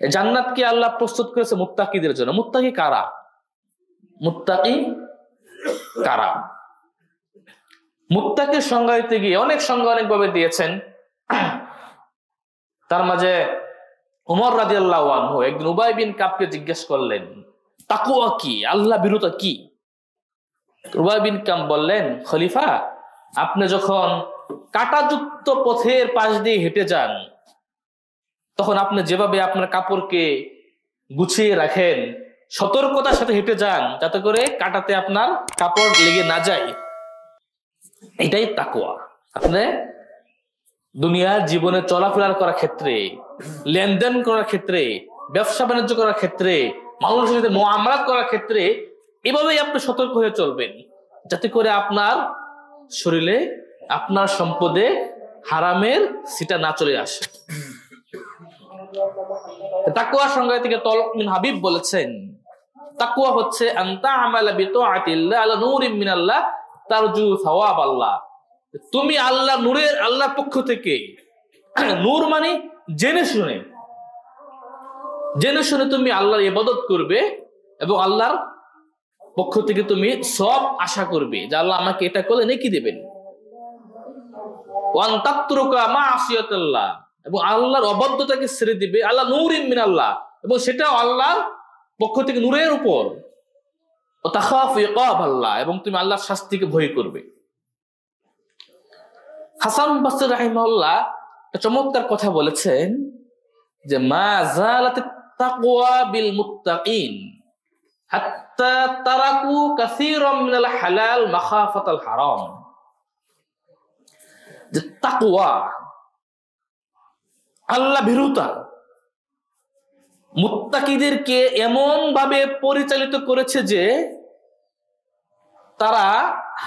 জান্নাতকে আল্লাহ প্রস্তুত করেছে মুত্তাকিদের জন্য। মুত্তাকি কারা? মুত্তাকি কারা? মুত্তাকির সংজ্ঞা দিতে গিয়ে অনেক সংজ্ঞা অনেকভাবে দিয়েছেন। তার মাঝে উমর রাদিয়াল্লাহু আনহু একদিন উবাই বিন কাবকে জিজ্ঞেস করলেন, তাকওয়া কি, আল্লাহ ভীরুতা কি? উবাই বিন কাব বললেন, খলিফা, আপনি যখন কাঁটাযুক্ত পথের পাশ দিয়ে হেঁটে যান, তখন আপনি যেভাবে আপনার কাপড়কে গুছিয়ে রাখেন, সতর্কতার সাথে হেঁটে যান যাতে করে কাঁটাতে আপনার কাপড় লেগে না যায়, এটাই তাকওয়া। আপনি দুনিয়ার জীবনে চলাফেরা করার ক্ষেত্রে, লেনদেন করার ক্ষেত্রে, ব্যবসা বাণিজ্য করার ক্ষেত্রে, মানুষের সাথে মুআমালাত করার ক্ষেত্রে এভাবেই আপনি সতর্ক হয়ে চলবেন যাতে করে আপনার শরীরে, আপনার সম্পদে হারামের সিটা না চলে আসে। তাকওয়া সংজ্ঞা থেকে তলক বিন হাবিব বলেছেন, তাকওয়া হচ্ছে আনতা আমালা বিতাআতিল্লাহ আলা নূরিন মিনাল্লাহ তারজু সাওয়াব আল্লাহ। তুমি আল্লাহ নূরের, আল্লাহর পক্ষ থেকে, নূর মানে জেনে শুনে তুমি আল্লাহর ইবাদত করবে এবং আল্লাহর পক্ষ থেকে তুমি সব আশা করবে যে আল্লাহ আমাকে এটা করলে নেকি দেবেন। ওয়ান তাতরুকা মাসিয়াতাল্লাহ, এবং আল্লাহর অবাধ্যতাকে ছেড়ে দিবে, আল্লাহ নূরিন মিনাল্লাহ, এবং সেটা আল্লাহর পক্ষ থেকে নূরের উপর। ও তাখাফু ইকাব আল্লাহ, এবং তুমি আল্লাহর শাস্তিকে ভয় করবে। হাসান বাসরি রাহিমাহুল্লাহ একটা চমৎকার কথা বলেছেন যে মা যালাতিত তাকওয়া বিল মুত্তাকিন হাত্তা তারাকু কাসীরাম মিনাল হালাল মাখাফাতাল হারাম। যে তাকওয়া, আল্লাহ ভীরুতা মুত্তাকিদেরকে এমন ভাবে পরিচালিত করেছে যে তারা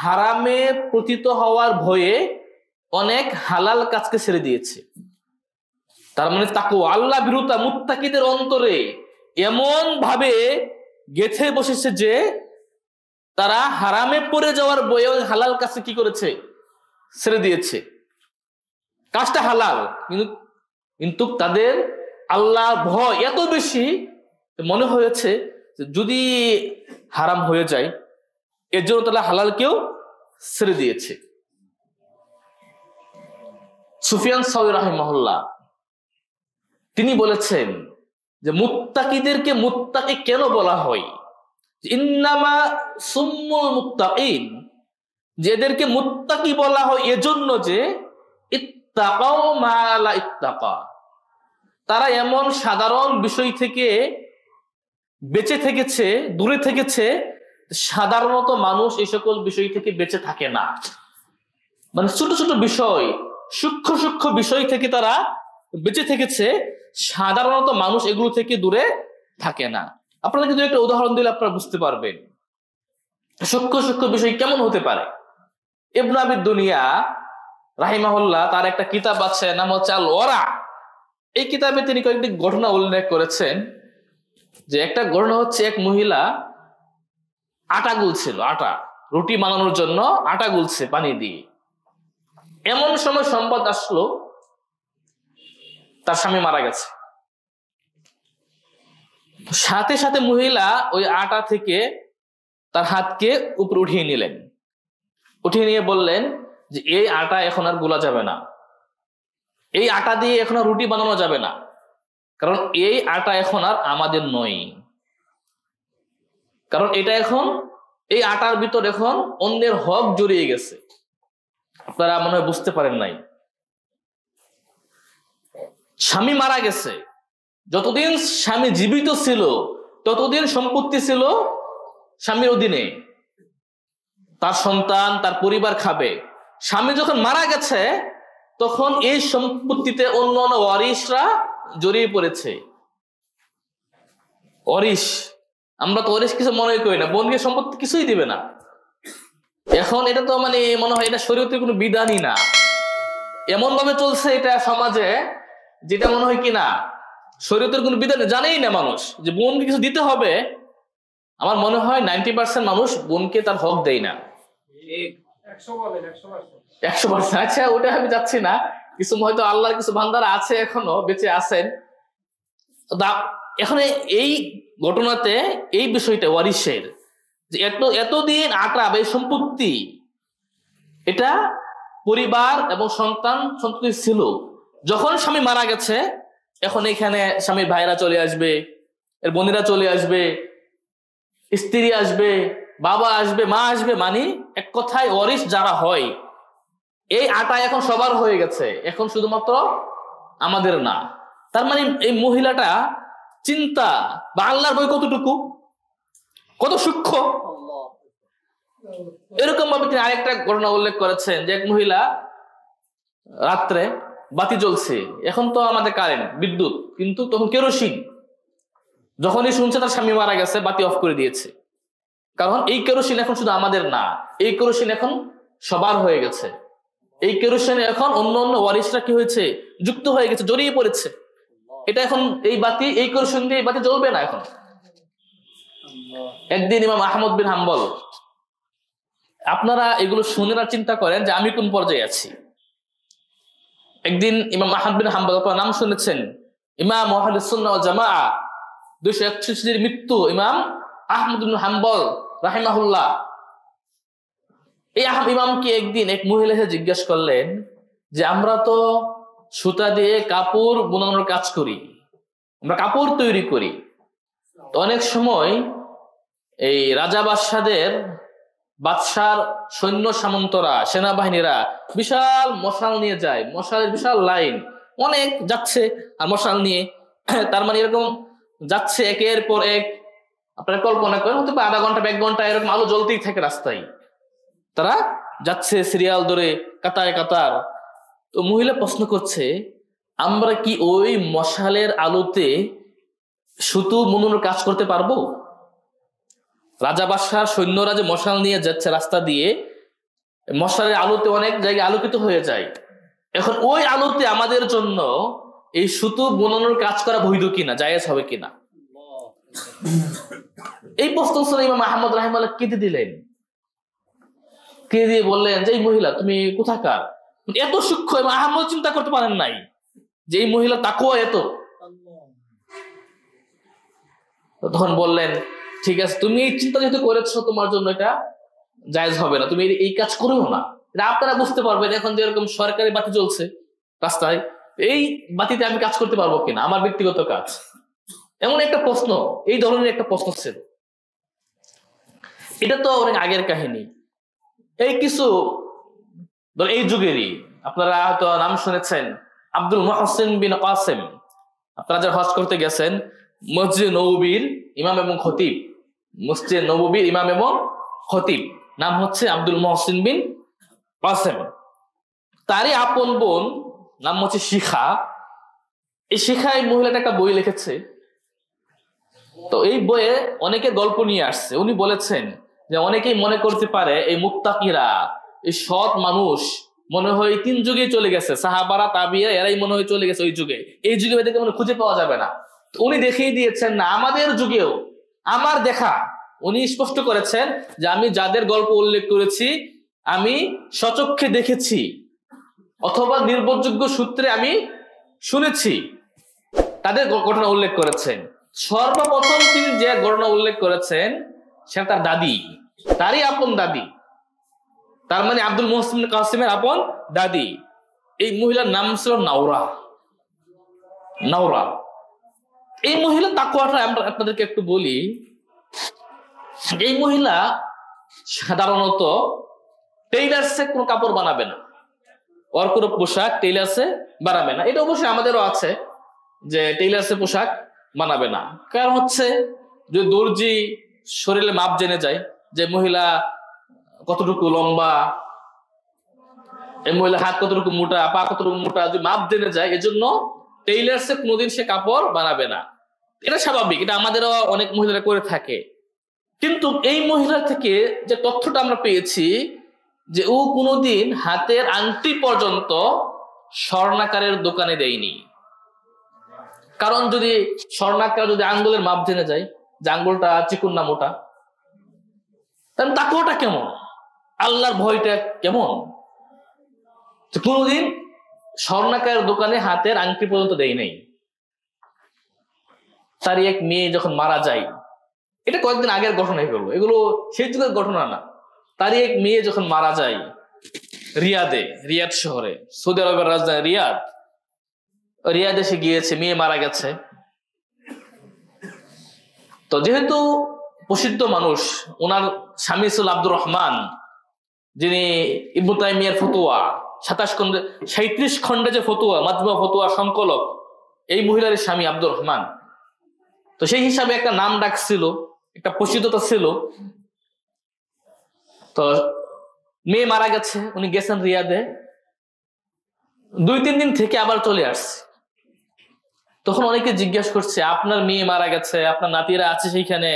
হারামে পতিত হওয়ার ভয়ে অনেক হালাল কাজকে ছেড়ে দিয়েছে। তার মানে তাকওয়া, আল্লাহ ভীরুতা মুত্তাকিদের অন্তরে এমন ভাবে গেঁথে বসেছে যে তারা হারামে পড়ে যাওয়ার ভয়ে হালাল কাজকে কি করেছে? ছেড়ে দিয়েছে। কাজটা হালাল, কিন্তু তাদের আল্লাহর ভয় এত বেশি মনে হয়েছে যদি হারাম হয়ে যায়, এর জন্য তারা হালালকেও ছেড়ে দিয়েছে। সুফিয়ান সাউরি রাহিমাহুল্লাহ তিনি বলেছেন যে মুত্তাকিদেরকে মুত্তাকি কেন বলা হয়? ইন্নামা সুম্মুল মুত্তাকিন, যে এদেরকে মুত্তাকি বলা হয় এজন্য যে ইত্তাকাউ মা লা ইত্তাকা, তারা এমন সাধারণ বিষয় থেকে বেঁচে থেকেছে, দূরে থেকেছে, সাধারণত মানুষ এই সকল বিষয় থেকে বেঁচে থাকে না। মানে ছোট ছোট বিষয়, সূক্ষ্ম সূক্ষ্ম বিষয় থেকে তারা বেঁচে থেকেছে, সাধারণত মানুষ এগুলো থেকে দূরে থাকে না। আপনারা কিন্তু একটা উদাহরণ দিলে আপনারা বুঝতে পারবেন সূক্ষ্ম সূক্ষ্ম বিষয় কেমন হতে পারে। ইবনে আবি দুনিয়া রাহিমাহুল্লাহ তার একটা কিতাব আছে, নাম হচ্ছে আল ওয়ারা। এই কিতাবে তিনি কয়েকটি ঘটনা উল্লেখ করেছেন। যে একটা ঘটনা হচ্ছে, এক মহিলা আটা গুলছিল, আটা রুটি বানানোর জন্য আটা গুলছে পানি দিয়ে। এমন সময় সংবাদ আসলো তার স্বামী মারা গেছে। সাথে সাথে মহিলা ওই আটা থেকে তার হাতকে উপরে উঠিয়ে নিলেন, উঠিয়ে নিয়ে বললেন যে এই আটা এখন আর গোলা যাবে না, এই আটা দিয়ে এখন আর রুটি বানানো যাবে না, কারণ এই আটা এখন আর আমাদের নয়, কারণ এটা এখন, এই আটার ভিতর এখন অন্যের হক জড়িয়ে গেছে। আপনারা মনে হয় বুঝতে পারেন নাই। স্বামী মারা গেছে, যতদিন স্বামী জীবিত ছিল ততদিন সম্পত্তি ছিল স্বামীর অধীনে, তার সন্তান, তার পরিবার খাবে। স্বামী যখন মারা গেছে তখন এই সম্পত্তিতে অন্য অন্য ওয়ারিশরা জড়িয়ে পড়েছে। ওয়ারিশ, আমরা তো ওয়ারিশ কিছু মনে করি না, বোনকে সম্পত্তি কিছুই দিবে না। এখন এটা তো মানে মনে হয় এটা শরীয়তের কোনো বিধানই না, এমন ভাবে চলছে এটা সমাজে, যেটা মনে হয় কি না শরীয়তের কোনো বিধান জানেই না মানুষ যে বোনকে কিছু দিতে হবে। আমার মনে হয় 90% মানুষ বোনকে তার হক দেয় না। 100%। আচ্ছা, ওটা আমি যাচ্ছি না, কিছু হয়তো আল্লাহর কিছু বান্দারা আছে এখনো বেঁচে আছেন, এখন এই ঘটনাতে এই বিষয়টা ওয়ারিসের যে এতদিন আটা এই সম্পত্তি এটা পরিবার এবং সন্তান ছিল, যখন স্বামী মারা গেছে এখন এখানে স্বামীর ভাইরা চলে আসবে, এর বোনেরা চলে আসবে, স্ত্রী আসবে, বাবা আসবে, মা আসবে, মানে এক কথায় ওয়ারিস যারা হয় এই আটা এখন সবার হয়ে গেছে, এখন শুধুমাত্র আমাদের না। তার মানে এই মহিলাটা চিন্তা বা আল্লাহর বই কতটুকু, কত সূক্ষ্ম। এরকম ভাবে তিনি আরেকটা ঘটনা উল্লেখ করেছেন যে এক মহিলা রাত্রে বাতি জ্বলছে, এখন তো আমাদের কারেন্ট বিদ্যুৎ, কিন্তু তখন কেরোসিন, যখনই শুনছে তার স্বামী মারা গেছে বাতি অফ করে দিয়েছে, কারণ এই কেরোসিন এখন শুধু আমাদের না, এই কেরোসিন এখন সবার হয়ে গেছে। এই কেরোসিনে এখন অন্য অন্য ওয়ারিসরা কি হয়েছে, যুক্ত হয়ে গেছে, জড়িয়ে পড়েছে। এটা এখন এই বাতি, এই কেরোসিন দিয়ে এই বাতি জ্বলবে না এখন। একদিন ইমাম আহমদ বিন হাম্বল, আপনারা এগুলো শুনে না চিন্তা করেন যে আমি কোন পর্যায়ে আছি। একদিন ইমাম আহমদ বিন হাম্বল, আপনার নাম শুনেছেন, ইমাম আহলুস সুন্নাহ ওয়াল জামাআহ, 261 মৃত্যু ইমাম আহমদ বিন হাম্বল রাহিমাহুল্লাহ। এই ইমামকে একদিন এক মহিলা জিজ্ঞেস করলেন যে আমরা তো সুতা দিয়ে কাপড় বোনানোর কাজ করি, আমরা কাপড় তৈরি করি, তো অনেক সময় এই রাজা বাদশার সৈন্য সামন্তরা, সেনাবাহিনীরা বিশাল মশাল নিয়ে যায়, মশালের বিশাল লাইন, অনেক যাচ্ছে আর মশাল নিয়ে, তার মানে এরকম যাচ্ছে একের পর এক। আপনারা কল্পনা করেন হয়তো আধা ঘন্টা 1 ঘন্টা এরকম আলো জ্বলতেই থাকে রাস্তায়, তারা যাচ্ছে সিরিয়াল ধরে কাতারে কাতার। তো মহিলা প্রশ্ন করছে আমরা কি ওই মশালের আলোতে সুতো বুনানোর কাজ করতে পারবো? রাজা বাদশার সৈন্যরা যে মশাল নিয়ে যাচ্ছে রাস্তা দিয়ে, মশালের আলোতে অনেক জায়গায় আলোকিত হয়ে যায়, এখন ওই আলোতে আমাদের জন্য এই সুতো বুনানোর কাজ করা বৈধ কিনা, জায়েজ হবে কিনা? এই প্রশ্ন শুনে ইমাম আহমদ রাহিমাহুল্লাহ কেঁদে দিলেন, কেঁদে দিয়ে বললেন যে এই মহিলা তুমি কোথাকার, এত সূক্ষ্ম। এবং আহমদ চিন্তা করতে পারেন নাই যে এই মহিলা তাকওয়া এত। তখন বললেন ঠিক আছে, তুমি এই চিন্তা যেহেতু করেছো তোমার জন্য এটা জায়েজ হবে না, তুমি এই কাজ করিও না। এটা আপনারা বুঝতে পারবেন এখন যেরকম সরকারি বাতি জ্বলছে রাস্তায়, এই বাতিতে আমি কাজ করতে পারবো কিনা, আমার ব্যক্তিগত কাজ। এমন একটা প্রশ্ন, এই ধরনের একটা প্রশ্ন ছিল। এটা তো অনেক আগের কাহিনী। এই কিছু এই যুগেরই, আপনারা হয়তো নাম শুনেছেন আব্দুল মুহসিন বিন কাসেম, আপনারা যারা হজ করতে গেছেন, মসজিদ নববীর ইমাম এবং খতিব, মসজিদ নববীর ইমাম এবং খতিব, নাম হচ্ছে আব্দুল মুহসিন বিন কাসেম। তারই আপন বোন নাম হচ্ছে শিখা। এই শিখা এই মহিলাটা একটা বই লিখেছে, তো এই বইয়ে অনেকে গল্প নিয়ে আসছে। উনি বলেছেন যে অনেকেই মনে করতে পারে এই মুত্তাকিরা, এই সৎ মানুষ মনে হয় 3 যুগে চলে গেছে, সাহাবারা তাবিয়া এরাই মনে হয় চলে গেছে ওই যুগে, এই যুগে এদেরকে মনে খুঁজে পাওয়া যাবে না। উনি দেখিয়ে দিয়েছেন না, আমাদের যুগেও আমার দেখা, উনি স্পষ্ট করেছেন যে আমি যাদের গল্প উল্লেখ করেছি আমি স্বচক্ষে দেখেছি অথবা নির্ভরযোগ্য সূত্রে আমি শুনেছি, তাদের ঘটনা উল্লেখ করেছেন। সর্বপ্রথম তিনি যে ঘটনা উল্লেখ করেছেন সেটা তার দাদি, তারই আপন দাদি, তার মানে আব্দুল মুহসিন কাসেমের আপন দাদি। এই মহিলার নাম ছিল নাওরা। নাওরা এই মহিলা তাকওয়াটা আমরা আপনাদেরকে একটু বলি। এই মহিলা সাধারণত টেইলার্সে কোনো কাপড় বানাবে না, ওর কোনো পোশাক টেইলার্সে বানাবে না। এটা অবশ্যই আমাদেরও আছে যে টেইলার্সে পোশাক বানাবে না, কারণ হচ্ছে যে দর্জি শরীরে মাপ জেনে যায় যে মহিলা কতটুকু লম্বা, এই মহিলা হাত কতটুকু মোটা, পা কতটুকু মোটা, যদি মাপ জেনে যায়, এজন্য টেইলার্সে কোনোদিন সে কাপড় বানাবে না। এটা স্বাভাবিক, এটা আমাদেরও অনেক মহিলারা করে থাকে। কিন্তু এই মহিলা থেকে যে তথ্যটা আমরা পেয়েছি যে ও কোনোদিন হাতের আংটি পর্যন্ত স্বর্ণাকারের দোকানে দেয়নি। কারণ যদি স্বর্ণাকার যদি আঙ্গুলের মাপ জেনে যায় যে আঙ্গুলটা চিকুন না মোটা, তাহলে তাকওয়াটা কেমন, আল্লাহর ভয়টা কেমন? কোনোদিন স্বর্ণাকারের দোকানে হাতের আংটি পর্যন্ত দেয় নাই। তারই এক মেয়ে যখন মারা যায়, এটা কয়েকদিন আগের ঘটনা, এগুলো সেই যুগের ঘটনা না। তারই এক মেয়ে যখন মারা যায় রিয়াদ শহরে, সৌদি আরবের রাজধানী রিয়াদ এসে গিয়েছে, মেয়ে মারা গেছে। তো যেহেতু প্রসিদ্ধ মানুষ, ওনার স্বামী ছিল আব্দুর রহমান, যিনি ইবনে তাইমিয়ার ফতুয়া 37 খণ্ডে যে ফতুয়া, মাজমুয়া ফতুয়া সংকলক, এই মহিলার স্বামী আব্দুর রহমান। তো সেই হিসাবে একটা নাম ডাক ছিল, একটা প্রসিদ্ধতা ছিল। তো মেয়ে মারা গেছে, উনি গেছেন রিয়াদে, 2-3 দিন থেকে আবার চলে আসছে। তখন অনেকে জিজ্ঞাসা করছে, আপনার মেয়ে মারা গেছে, আপনার নাতিরা আছে সেইখানে,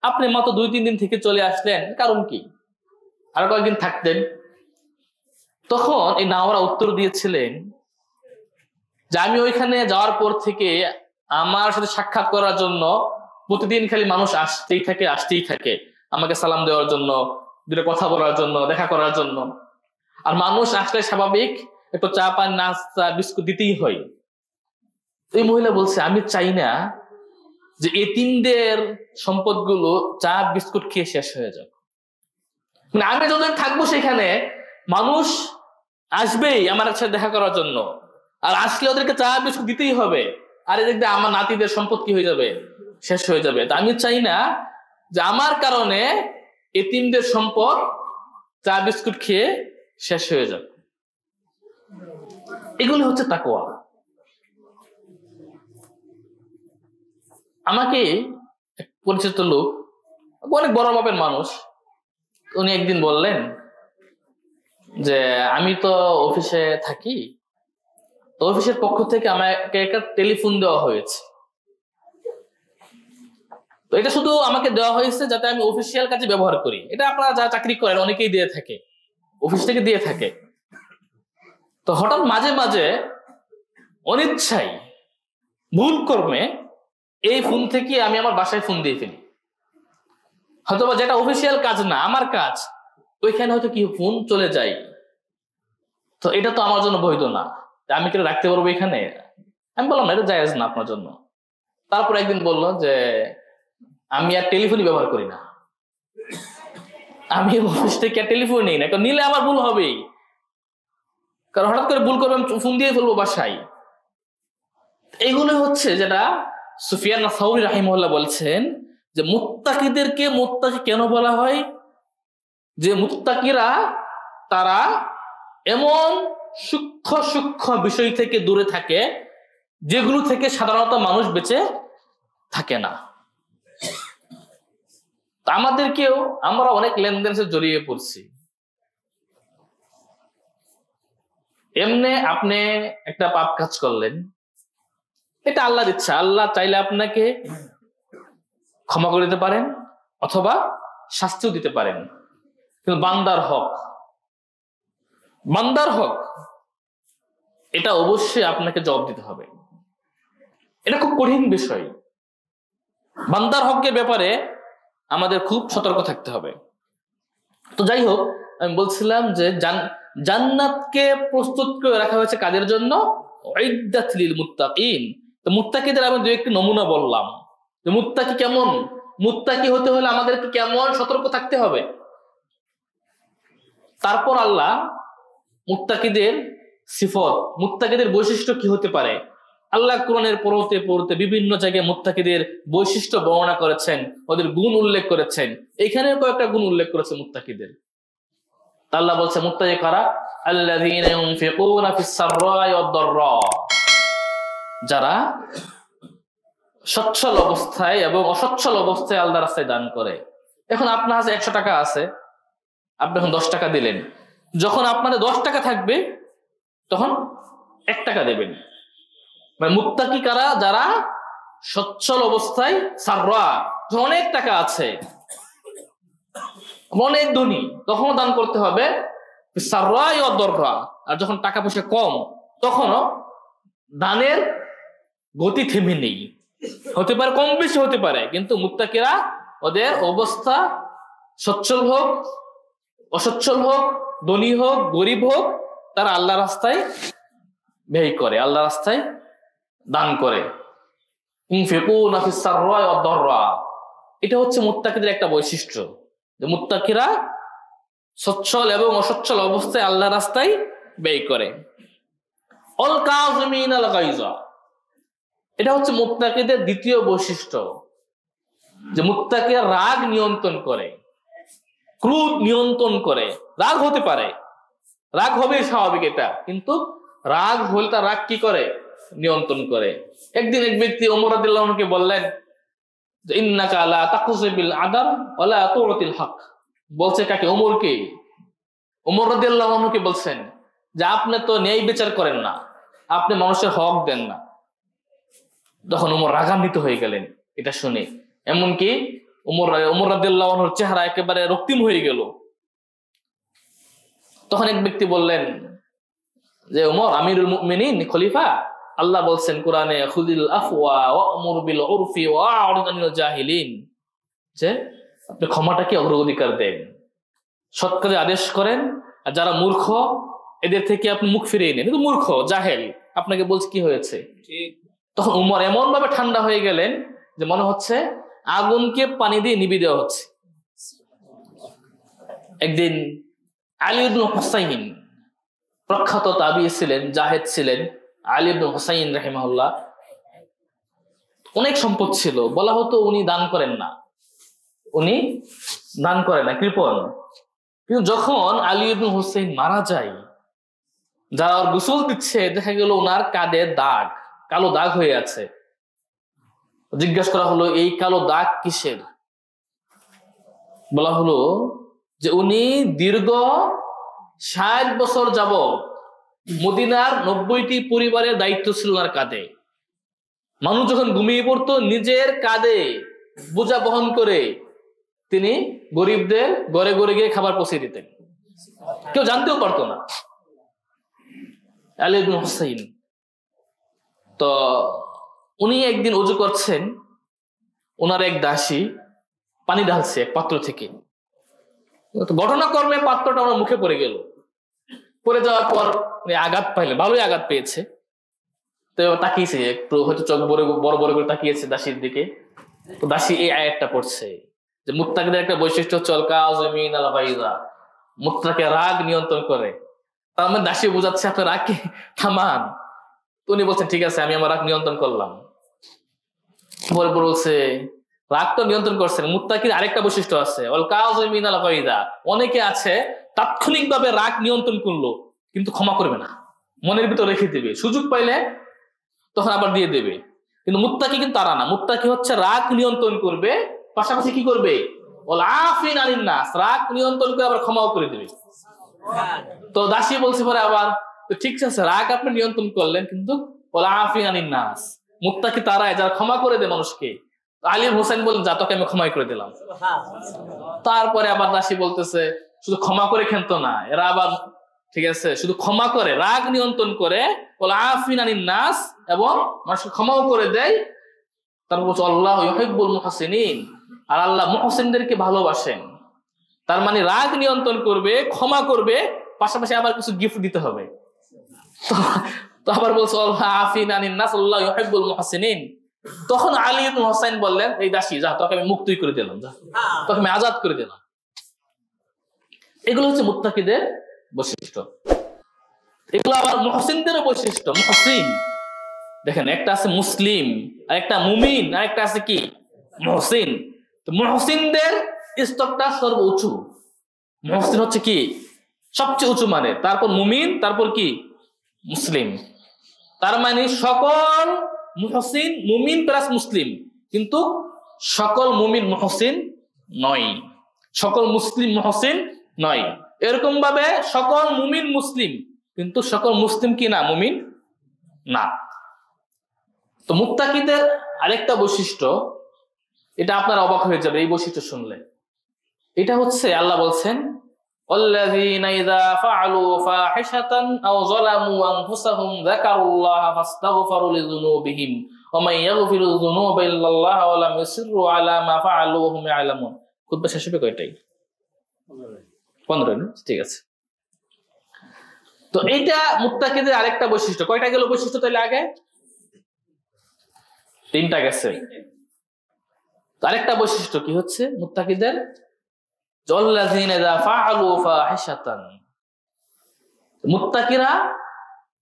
আপনি মাত্র 2-3 দিন থেকে চলে আসলেন, কারণ কি? আর কয়েকদিন থাকতেন। তখন এই নাওয়ারা উত্তর দিয়েছিলেন যে আমি ওইখানে যাওয়ার পর থেকে আমার সাথে সাক্ষাৎ করার জন্য প্রতিদিন খালি মানুষ আসতেই থাকে, আমাকে সালাম দেওয়ার জন্য, দুটো কথা বলার জন্য, দেখা করার জন্য। আর মানুষ আসলে স্বাভাবিক একটু চা পানি নাস্তা বিস্কুট দিতেই হয়। এই মহিলা বলছে, আমি চাই না যে এতিমদের সম্পদগুলো চা বিস্কুট খেয়ে শেষ হয়ে যাক। মানে আমি যতদিন থাকবো সেখানে মানুষ আসবেই আমার সাথে দেখা করার জন্য, আর আসলে ওদেরকে চা বিস্কুট দিতেই হবে। আর এদিকে আমার নাতিদের সম্পদ কি হয়ে যাবে, শেষ হয়ে যাবে। তা আমি চাই না যে আমার কারণে এতিমদের সম্পদ চা বিস্কুট খেয়ে শেষ হয়ে যাবে। এগুলি হচ্ছে তাকওয়া। আমাকে পরিচিত লোক, অনেক বড় মাপের মানুষ, উনি একদিন বললেন যে আমি তো অফিসে থাকি, তো অফিসের পক্ষ থেকে আমাকে একটা টেলিফোন দেওয়া হয়েছে। তো এটা শুধু আমাকে দেওয়া হয়েছে যাতে আমি অফিসিয়াল কাজে ব্যবহার করি। এটা আপনারা যারা চাকরি করেন অনেকেই দিয়ে থাকে, অফিস থেকে দিয়ে থাকে। তো হঠাৎ মাঝে মাঝে অনিচ্ছায় ভুল কর্মে এই ফোন থেকে আমি আমার বাসায় ফোন দিয়ে ফেলি, হয়তো বা যেটা অফিসিয়াল কাজ না, আমার কাজ, ওইখানে হয়তো কি ফোন চলে যায়। তো এটা তো আমার জন্য বৈধ না, আমি কেন রাখতে পারবো এখানে? আমি বললাম না, এটা জায়েজ না আপনার জন্য। তারপর একদিন বললো যে আমি আর টেলিফোনই ব্যবহার করি না, আমি অফিস থেকে আর টেলিফোন নেই না, কারণ নিলে আমার ভুল হবেই, কারণ হঠাৎ করে ভুল করবে, আমি ফোন দিয়ে ফেলবো বাসায়। এইগুলো হচ্ছে যেটা সুফিয়ান সাউরি রাহিমাহুল্লাহ বলছেন যে মুত্তাকিদেরকে মুত্তাকি কেন বলা হয়? যে মুত্তাকিরা তারা এমন সূক্ষ্ম সূক্ষ্ম বিষয় থেকে দূরে থাকে যেগুলো থেকে সাধারণত মানুষ বেঁচে থাকে না। আমাদেরকেও, আমরা অনেক লেনদেনে জড়িয়ে পড়ছি। এমনি আপনি একটা পাপ কাজ করলেন, এটা আল্লাহর ইচ্ছা, আল্লাহ চাইলে আপনাকে ক্ষমা করে দিতে পারেন অথবা শাস্তিও দিতে পারেন। কিন্তু বান্দার হক এটা অবশ্যই আপনাকে জবাব দিতে হবে। এটা খুব কঠিন বিষয়। বান্দার হকের ব্যাপারে আমাদের খুব সতর্ক থাকতে হবে। তো যাই হোক, আমি বলছিলাম যে জান্নাতকে প্রস্তুত করে রাখা হয়েছে কাদের জন্য? উইদ্দাত লিল মুত্তাকিন। তো মুত্তাকিদের আমি 2-1টি নমুনা বললাম যে মুত্তাকি কেমন, মুত্তাকি হতে হলে আমাদেরকে কেমন সতর্ক থাকতে হবে। তারপর আল্লাহ মুত্তাকিদের সিফত, মুত্তাকিদের বৈশিষ্ট্য কি হতে পারে, আল্লাহ কোরআনের পড়তে বিভিন্ন জায়গায় মুত্তাকিদের বৈশিষ্ট্য বর্ণনা করেছেন, ওদের গুণ উল্লেখ করেছেন। এখানে কয়েকটা গুণ উল্লেখ করেছে মুত্তাকিদের। আল্লাহ বলছে মুত্তাকি কারা? আল্লাযীনা ইউনফিকুনা ফিস সাররাই ওয়াদ দাররা, যারা সচ্ছল অবস্থায় এবং অসচ্ছল অবস্থায় আল্লাহর রাস্তায় দান করে। এখন আপনার কাছে 100 টাকা আছে, আপনি এখন 10 টাকা দিলেন। যখন আপনাদের 10 টাকা থাকবে তখন 1 টাকা দেবেন। মানে মুত্তাকি কারা? যারা সচ্ছল অবস্থায়, সাররা, অনেক টাকা আছে, অনেক ধনী, তখন দান করতে হবে সাররাই ওয়াদ দাররা। আর যখন টাকা পয়সা কম, তখনও দানের গতি থেমে নেই। হতে পারে কম বেশি হতে পারে, কিন্তু মুত্তাকিরা ওদের অবস্থা সচ্ছল হোক অসচ্ছল হোক, ধনী হোক গরিব হোক, তারা আল্লাহ রাস্তায় ব্যয় করে, আল্লাহ রাস্তায় দান করে। ইনফিকুনা ফিস সাররা'i ওয়াদ দাররা। এটা হচ্ছে মুত্তাকিদের একটা বৈশিষ্ট্য, যে মুত্তাকিরা সচ্ছল এবং অসচ্ছল অবস্থায় আল্লাহর রাস্তায় ব্যয় করে। অল কাযিমিনাল গায়যা, এটা হচ্ছে মুত্তাকিদের দ্বিতীয় বৈশিষ্ট্য, যে মুত্তাকিরা রাগ নিয়ন্ত্রণ করে, ক্রোধ নিয়ন্ত্রণ করে। রাগ হতে পারে, রাগ হবে স্বাভাবিক এটা, কিন্তু রাগ হলে তার রাগ কি করে? নিয়ন্ত্রণ করে। একদিন এক ব্যক্তি ওমর রাদিয়াল্লাহু আনহুকে বললেন যে ইন্নাকা লা তাকযি বিল আদল ওয়া লা তুতিল হক। বলছে কাকে? ওমরকে। ওমর রাদিয়াল্লাহু আনহুকে বলছেন যে আপনি তো ন্যায় বিচার করেন না, আপনি মানুষের হক দেন না। তখন ওমর রাগান্বিত হয়ে গেলেন এটা শুনে, এমনকি ওমর রাদিয়াল্লাহু আনহুর চেহারা একেবারে রক্তিম হয়ে গেল। তখন এক ব্যক্তি বললেন যে ওমর, আমিরুল মুমিনিন, খলিফা, আল্লাহ বলছেন কোরআনে খুযিল আফওয়া ওয়া'মুর বিল উরফি ওয়া'রিদ আনিল জাহিলিন, যে আপনি ক্ষমাটাকে অগ্রাধিকার দেন, সৎ কাজে আদেশ করেন, আর যারা মূর্খ এদের থেকে আপনি মুখ ফিরিয়ে নেন। কিন্তু মূর্খ, জাহেল, আপনাকে বলছে কি হয়েছে। তখন উমর এমন ভাবে ঠান্ডা হয়ে গেলেন যে মনে হচ্ছে আগুনকে পানি দিয়ে নিভিয়ে দেওয়া হচ্ছে। একদিন আলী ইবনে হুসাইন, প্রখ্যাত তাবী ছিলেন, জাহেদ ছিলেন, আলী ইবনে হুসাইন রাহিমাহুল্লাহ, অনেক সম্পদ ছিল, বলা হতো উনি দান করেন না, উনি দান করেন না, কৃপণ। কিন্তু যখন আলী ইবনে হুসাইন মারা যায়, যারা ওর গোসল দিচ্ছে, দেখা গেল ওনার কাঁধে দাগ, কালো দাগ হয়ে আছে। জিজ্ঞাসা করা হলো এই কালো দাগ কিসের? বলা হলো যে উনি দীর্ঘ 60 বছর যাবত মদিনার 90টি পরিবারের দায়িত্ব ছিল ওনার কাঁধে। মানুষ যখন ঘুমিয়ে পড়তো, নিজের কাঁধে বোঝা বহন করে তিনি গরিবদের ঘরে ঘরে গিয়ে খাবার পৌঁছে দিতেন, কেউ জানতেও পারতো না। আলী ইবনে হুসাইন, তো উনি একদিন ওযু করছেন, ওনার এক দাসী পানি ঢালছে এক পাত্র থেকে। ঘটনাক্রমে পাত্রটা ওনার মুখে পড়ে গেল। পড়ে যাওয়ার পর উনি আঘাত পাইলেন, ভালোই আঘাত পেয়েছে। তো তাকিয়েছে, একটু হয়তো চোখ বড় বড় করে তাকিয়েছে দাসীর দিকে। তো দাসী এই আয়াতটা পড়ছে যে মুত্তাকিদের একটা বৈশিষ্ট্য হচ্ছে আল কাযিমিনাল গায়যা, মুত্তাকি রাগ নিয়ন্ত্রণ করে। তার মানে দাসী বোঝাচ্ছে আপনি রাগকে থামান। তো উনি বলছেন ঠিক আছে, আমি আমার রাগ নিয়ন্ত্রণ করলাম। পরে বলছে রাগ তো নিয়ন্ত্রণ করছেন, মুত্তাকির আরেকটা বৈশিষ্ট্য আছে আল কাযিমিনাল গায়যা। অনেকে আছে তাৎক্ষণিকভাবে রাগ নিয়ন্ত্রণ করলো, কিন্তু ক্ষমা করবে না, মনের ভিতর রেখে দেবে, সুযোগ পাইলে তখন আবার দিয়ে দেবে। কিন্তু মুত্তাকি কিন্তু তারা না, মুত্তাকি হচ্ছে রাগ নিয়ন্ত্রণ করবে, পাশাপাশি কি করবে? ওয়াল আফিন আনিন নাস, রাগ নিয়ন্ত্রণ করে আবার ক্ষমাও করে দেবে। তো দাসী বলছে পরে আবার, তো ঠিক আছে রাগ আপনি নিয়ন্ত্রণ করলেন, কিন্তু ওয়াল আফিন আনিন নাস, মুত্তাকি তারাই যারা ক্ষমা করে দেয় মানুষকে। আলী হোসেন বললেন যা, তোকে আমি ক্ষমা করে দিলাম। তারপরে আবার দাসী বলতেছে শুধু ক্ষমা করে খেন্ত না, এরা আবার ঠিক আছে শুধু ক্ষমা করে, রাগ নিয়ন্ত্রণ করে, ওয়াল আফিন আনিন নাস, এবং মানুষকে ক্ষমাও করে দেয়। তারপর বলছে আল্লাহু ইউহিব্বুল মুহসিনিন, আর আল্লাহ মুহসিনদেরকে ভালোবাসেন। তার মানে রাগ নিয়ন্ত্রণ করবে, ক্ষমা করবে, পাশাপাশি আবার কিছু গিফট দিতে হবে। তো আবার বলছে আল্লাহু আফিন আনিন নাস আল্লাহু ইউহিব্বুল মুহসিনিন। তখন আলী ইবনে হুসাইন বললেন এই দাসী যা, তোকে আমি মুক্তই করে দিলাম, যা তোকে আমি আজাদ করে দিলাম। এগুলো হচ্ছে মুত্তাকিদের বৈশিষ্ট্য। এগুলো আবার মুহসিনদেরও বৈশিষ্ট্য। মুহসিন দেখেন, একটা আছে মুসলিম, আর একটা মুমিন, আর একটা আছে কি মুহসিন। তো মুহসিনদের স্তরটা সর্বোচ্চ, মুহসিন হচ্ছে কি সবচেয়ে উঁচু মানে, তারপর মুমিন, তারপর কি মুসলিম। তার মানে সকল মুহসিন মুমিন প্লাস মুসলিম, কিন্তু সকল মুমিন মুহসিন নয়, সকল মুসলিম মুহসিন নয়। এরকম ভাবে সকল মুমিন মুসলিম, কিন্তু সকল মুসলিম কি না, মুমিন না। তো মুত্তাকিদের আরেকটা বৈশিষ্ট্য, এটা আপনারা অবাক হয়ে যাবে এই বৈশিষ্ট্য শুনলে। এটা হচ্ছে আল্লাহ বলছেন আল্লাযীনা ইযা ফাআলু ফাহিশাতান আও যালামু আনফুসাহুম যাকারুল্লাহা ফাস্তাগফারু লিযুনুবিহিম ওয়া মান ইয়াগফিরু যুনুবা ইল্লাল্লাহ ওয়া লাম ইউসিররু আলা মা ফাআলু ওয়া হুম ইয়ালামুন। খুতবা শেষ হবে কয়টাই? 15 না? ঠিক আছে। তো এইটা মুত্তাকিদের আরেকটা বৈশিষ্ট্য। কয়টা গেল বৈশিষ্ট্য তাহলে আগে? তিনটা গেছে। আরেকটা বৈশিষ্ট্য কি হচ্ছে মুত্তাকিদের, মুত্তাকিরা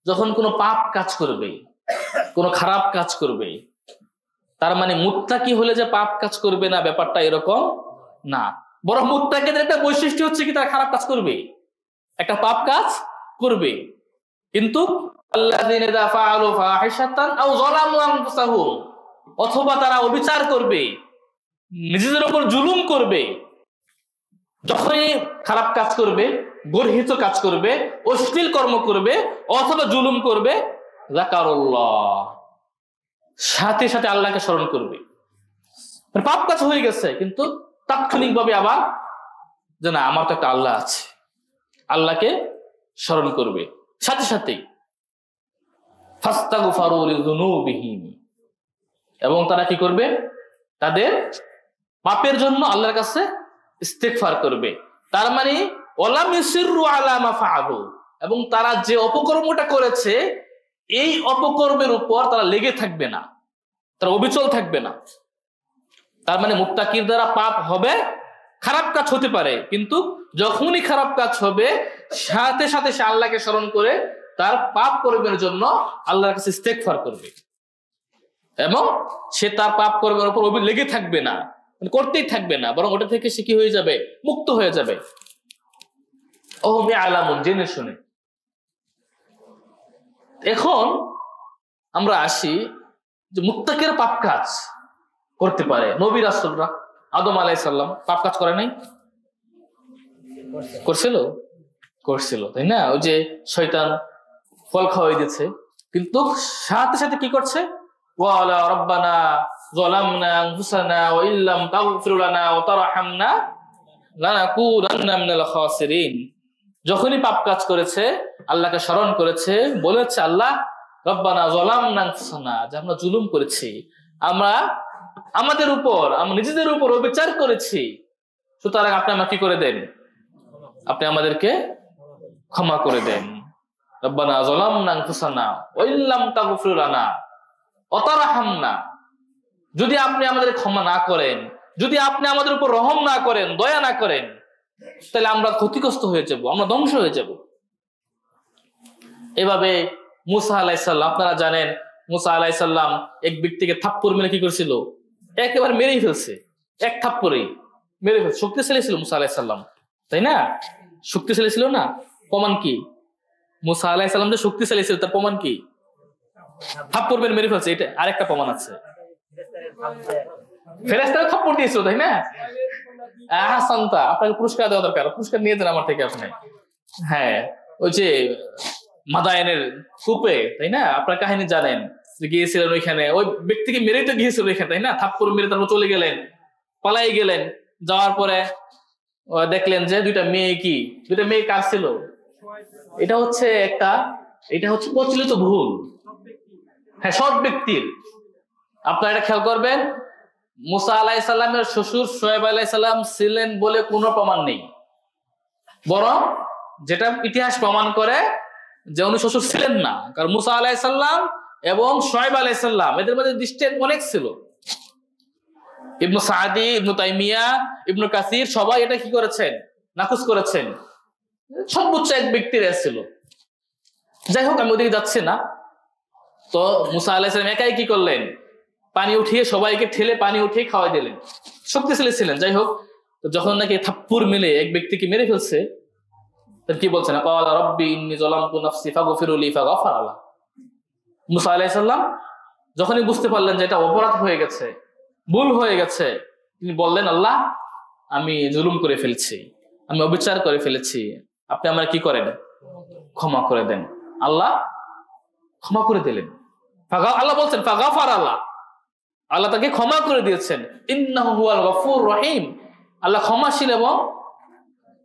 যখন কোনো পাপ কাজ করবে, কোনো খারাপ কাজ করবে, তার মানে মুত্তাকি হলে যে পাপ কাজ করবে না, ব্যাপারটা এরকম না। বরং মুত্তাকিদের একটা বৈশিষ্ট্য হচ্ছে কি, তারা খারাপ কাজ করবে, একটা পাপ কাজ করবে, কিন্তু অথবা তারা অবিচার করবে, নিজেদের উপর জুলুম করবে। যখনই খারাপ কাজ করবে, গর্হিত কাজ করবে, অশ্লীল কর্ম করবে, অথবা জুলুম করবে, যাকারুল্লাহ, সাথে সাথে আল্লাহকে স্মরণ করবে। পাপ কাজ হয়ে গেছে, কিন্তু তাৎক্ষণিকভাবে আবার যে না, আমার তো একটা আল্লাহ আছে, আল্লাহকে স্মরণ করবে সাথে সাথেই। ফাস্তাগফারু লিযুনুবিহিম, এবং তারা কি করবে, তাদের পাপের জন্য আল্লাহর কাছে ইস্তিগফার করবে। তার মানে ওয়ালাম ইউসিররু আলা মা ফাআলু, এবং তারা যে অপকর্মটা করেছে এই অপকর্মের উপর তারা লেগে থাকবে না, তারা অবিচল থাকবে না। তার মানে মুত্তাকির দ্বারা পাপ হবে, খারাপ কাজ হতে পারে, কিন্তু যখনই খারাপ কাজ হবে সাথে সাথে সে আল্লাহকে স্মরণ করে তার পাপ কর্মের জন্য আল্লাহর কাছে ইস্তিগফার করবে, এবং সে তার পাপ কর্মের উপর লেগে থাকবে না, করতেই থাকবে না, বরং ওটা থেকে সে কি হয়ে যাবে, মুক্ত হয়ে যাবে। জেনে শুনে। এখন আমরা আসি যে মুত্তাকির পাপ কাজ করতে পারে। নবী রাসূলরা, আদম আলাইহিস সালাম পাপ কাজ করে নাই? করছিল, তাই না? ওই যে শয়তান ফল খাওয়াই দিচ্ছে, কিন্তু সাথে সাথে কি করছে, ওয়ালা রাব্বানা যালামনা আনফুসানা ওয়া ইল্লাম তাগফির লানা ওয়া তারহামনা লানাকুনান্না মিনাল খাসিরিন। যখনই পাপ কাজ করেছে, আল্লাহকে স্মরণ করেছে, বলেছে আল্লাহ রাব্বানা যালামনা আনফুসানা, যে আমরা জুলুম করেছি, আমরা আমাদের উপর, আমরা নিজেদের উপর অবিচার করেছি, সুতরাং আপনি আমাকে কি করে দেন, আপনি আমাদেরকে ক্ষমা করে দেন। রব্বানা যালামনা আনফুসানা ওয়া ইল্লাম তাগফির লানা ওয়া তারহামনা, যদি আপনি আমাদের ক্ষমা না করেন, যদি আপনি আমাদের উপর রহম না করেন, দয়া না করেন, তাহলে আমরা ক্ষতিগ্রস্ত হয়ে যাব, আমরা ধ্বংস হয়ে যাব। এভাবে মুসা আলাইহিস সালাম, আপনারা জানেন মুসা আলাইহিস সালাম এক ব্যক্তিকে থাপ্পড় মেরে কি করেছিল, একেবারে মেরেই ফেলছে, এক থাপ্পড়েই মেরে ফেলছে। শক্তিশালী ছিল মুসা আলাইহিস সালাম, তাই না? শক্তিশালী ছিল না? প্রমাণ কি? মুসা আলাইহিস সালাম যে শক্তিশালী ছিল তার প্রমাণ কি? থাপ্পড় মেরে ফেলছে, এটা আরেকটা প্রমাণ আছে। ফেরেশতারা থাপ্পড় দিয়েছিল, তাই না? আহসানতা, আপনাকে পুরস্কার দেওয়া দরকার, পুরস্কার নিয়ে যান আমার থেকে আপনি। হ্যাঁ, ওই যে মাদায়েনের কূপে, তাই না? আপনার কাহিনী জানেন, গিয়েছিলেন ওইখানে, ওই ব্যক্তিকে মেরেই তো গিয়েছিল ওইখানে, তাই না? থাপ্পড় মেরে তারপর চলে গেলেন, পালাই গেলেন। যাওয়ার পরে দেখলেন যে দুইটা মেয়ে কার ছিল? এটা হচ্ছে প্রচলিত ভুল, হ্যাঁ, সৎ ব্যক্তির। আপনারা এটা খেয়াল করবেন, মুসা আলাইহিস সালামের শ্বশুর শুআয়ব আলাইহিস সালাম ছিলেন বলে কোনো প্রমাণ নেই, বরং যেটা ইতিহাস প্রমাণ করে যে উনি শ্বশুর ছিলেন না। কারণ মুসা আলাইহিস সালাম এবং শুআয়ব আলাইহিস সালাম এদের মধ্যে ডিসটেন্স অনেক ছিল। ইবনু সাদি, ইবনু তাইমিয়া, ইবনু কাসির সবাই এটা কি করেছেন, নাকচ করেছেন, সর্বোচ্চ এক ব্যক্তির ছিল। যাই হোক, আমি ওদিকে যাচ্ছি না। তো মুসা আলাইহিস সালাম একাই কি করলেন, পানি উঠিয়ে সবাইকে ঠেলে পানি উঠিয়ে খাওয়াই দিলেন, শক্তিশালী ছিলেন। যাই হোক, তো যখন নাকি থাপ্পড় মেলে এক ব্যক্তিকে মেরে ফেলছে, তার কি বলছেন, ক্বালা রাব্বি ইন্নী যালামতু নাফসি ফাগফিরলি ফাগফারা লাহু। মুসা আলাইহিস সালাম যখনই বুঝতে পারলেন যে এটা অপরাধ হয়ে গেছে, ভুল হয়ে গেছে, তিনি বললেন, আল্লাহ, আমি জুলুম করে ফেলেছি, আমি অবিচার করে ফেলেছি, আপনি আমার কি করেন, ক্ষমা করে দেন। আল্লাহ ক্ষমা করে দিলেন। আল্লাহ বলছেন ফাগফারা লাহু, আল্লাহ তাকে ক্ষমা করে দিয়েছেন। ইন্নাহু হুয়াল গফুর রহিম, আল্লাহ ক্ষমাশীল এবং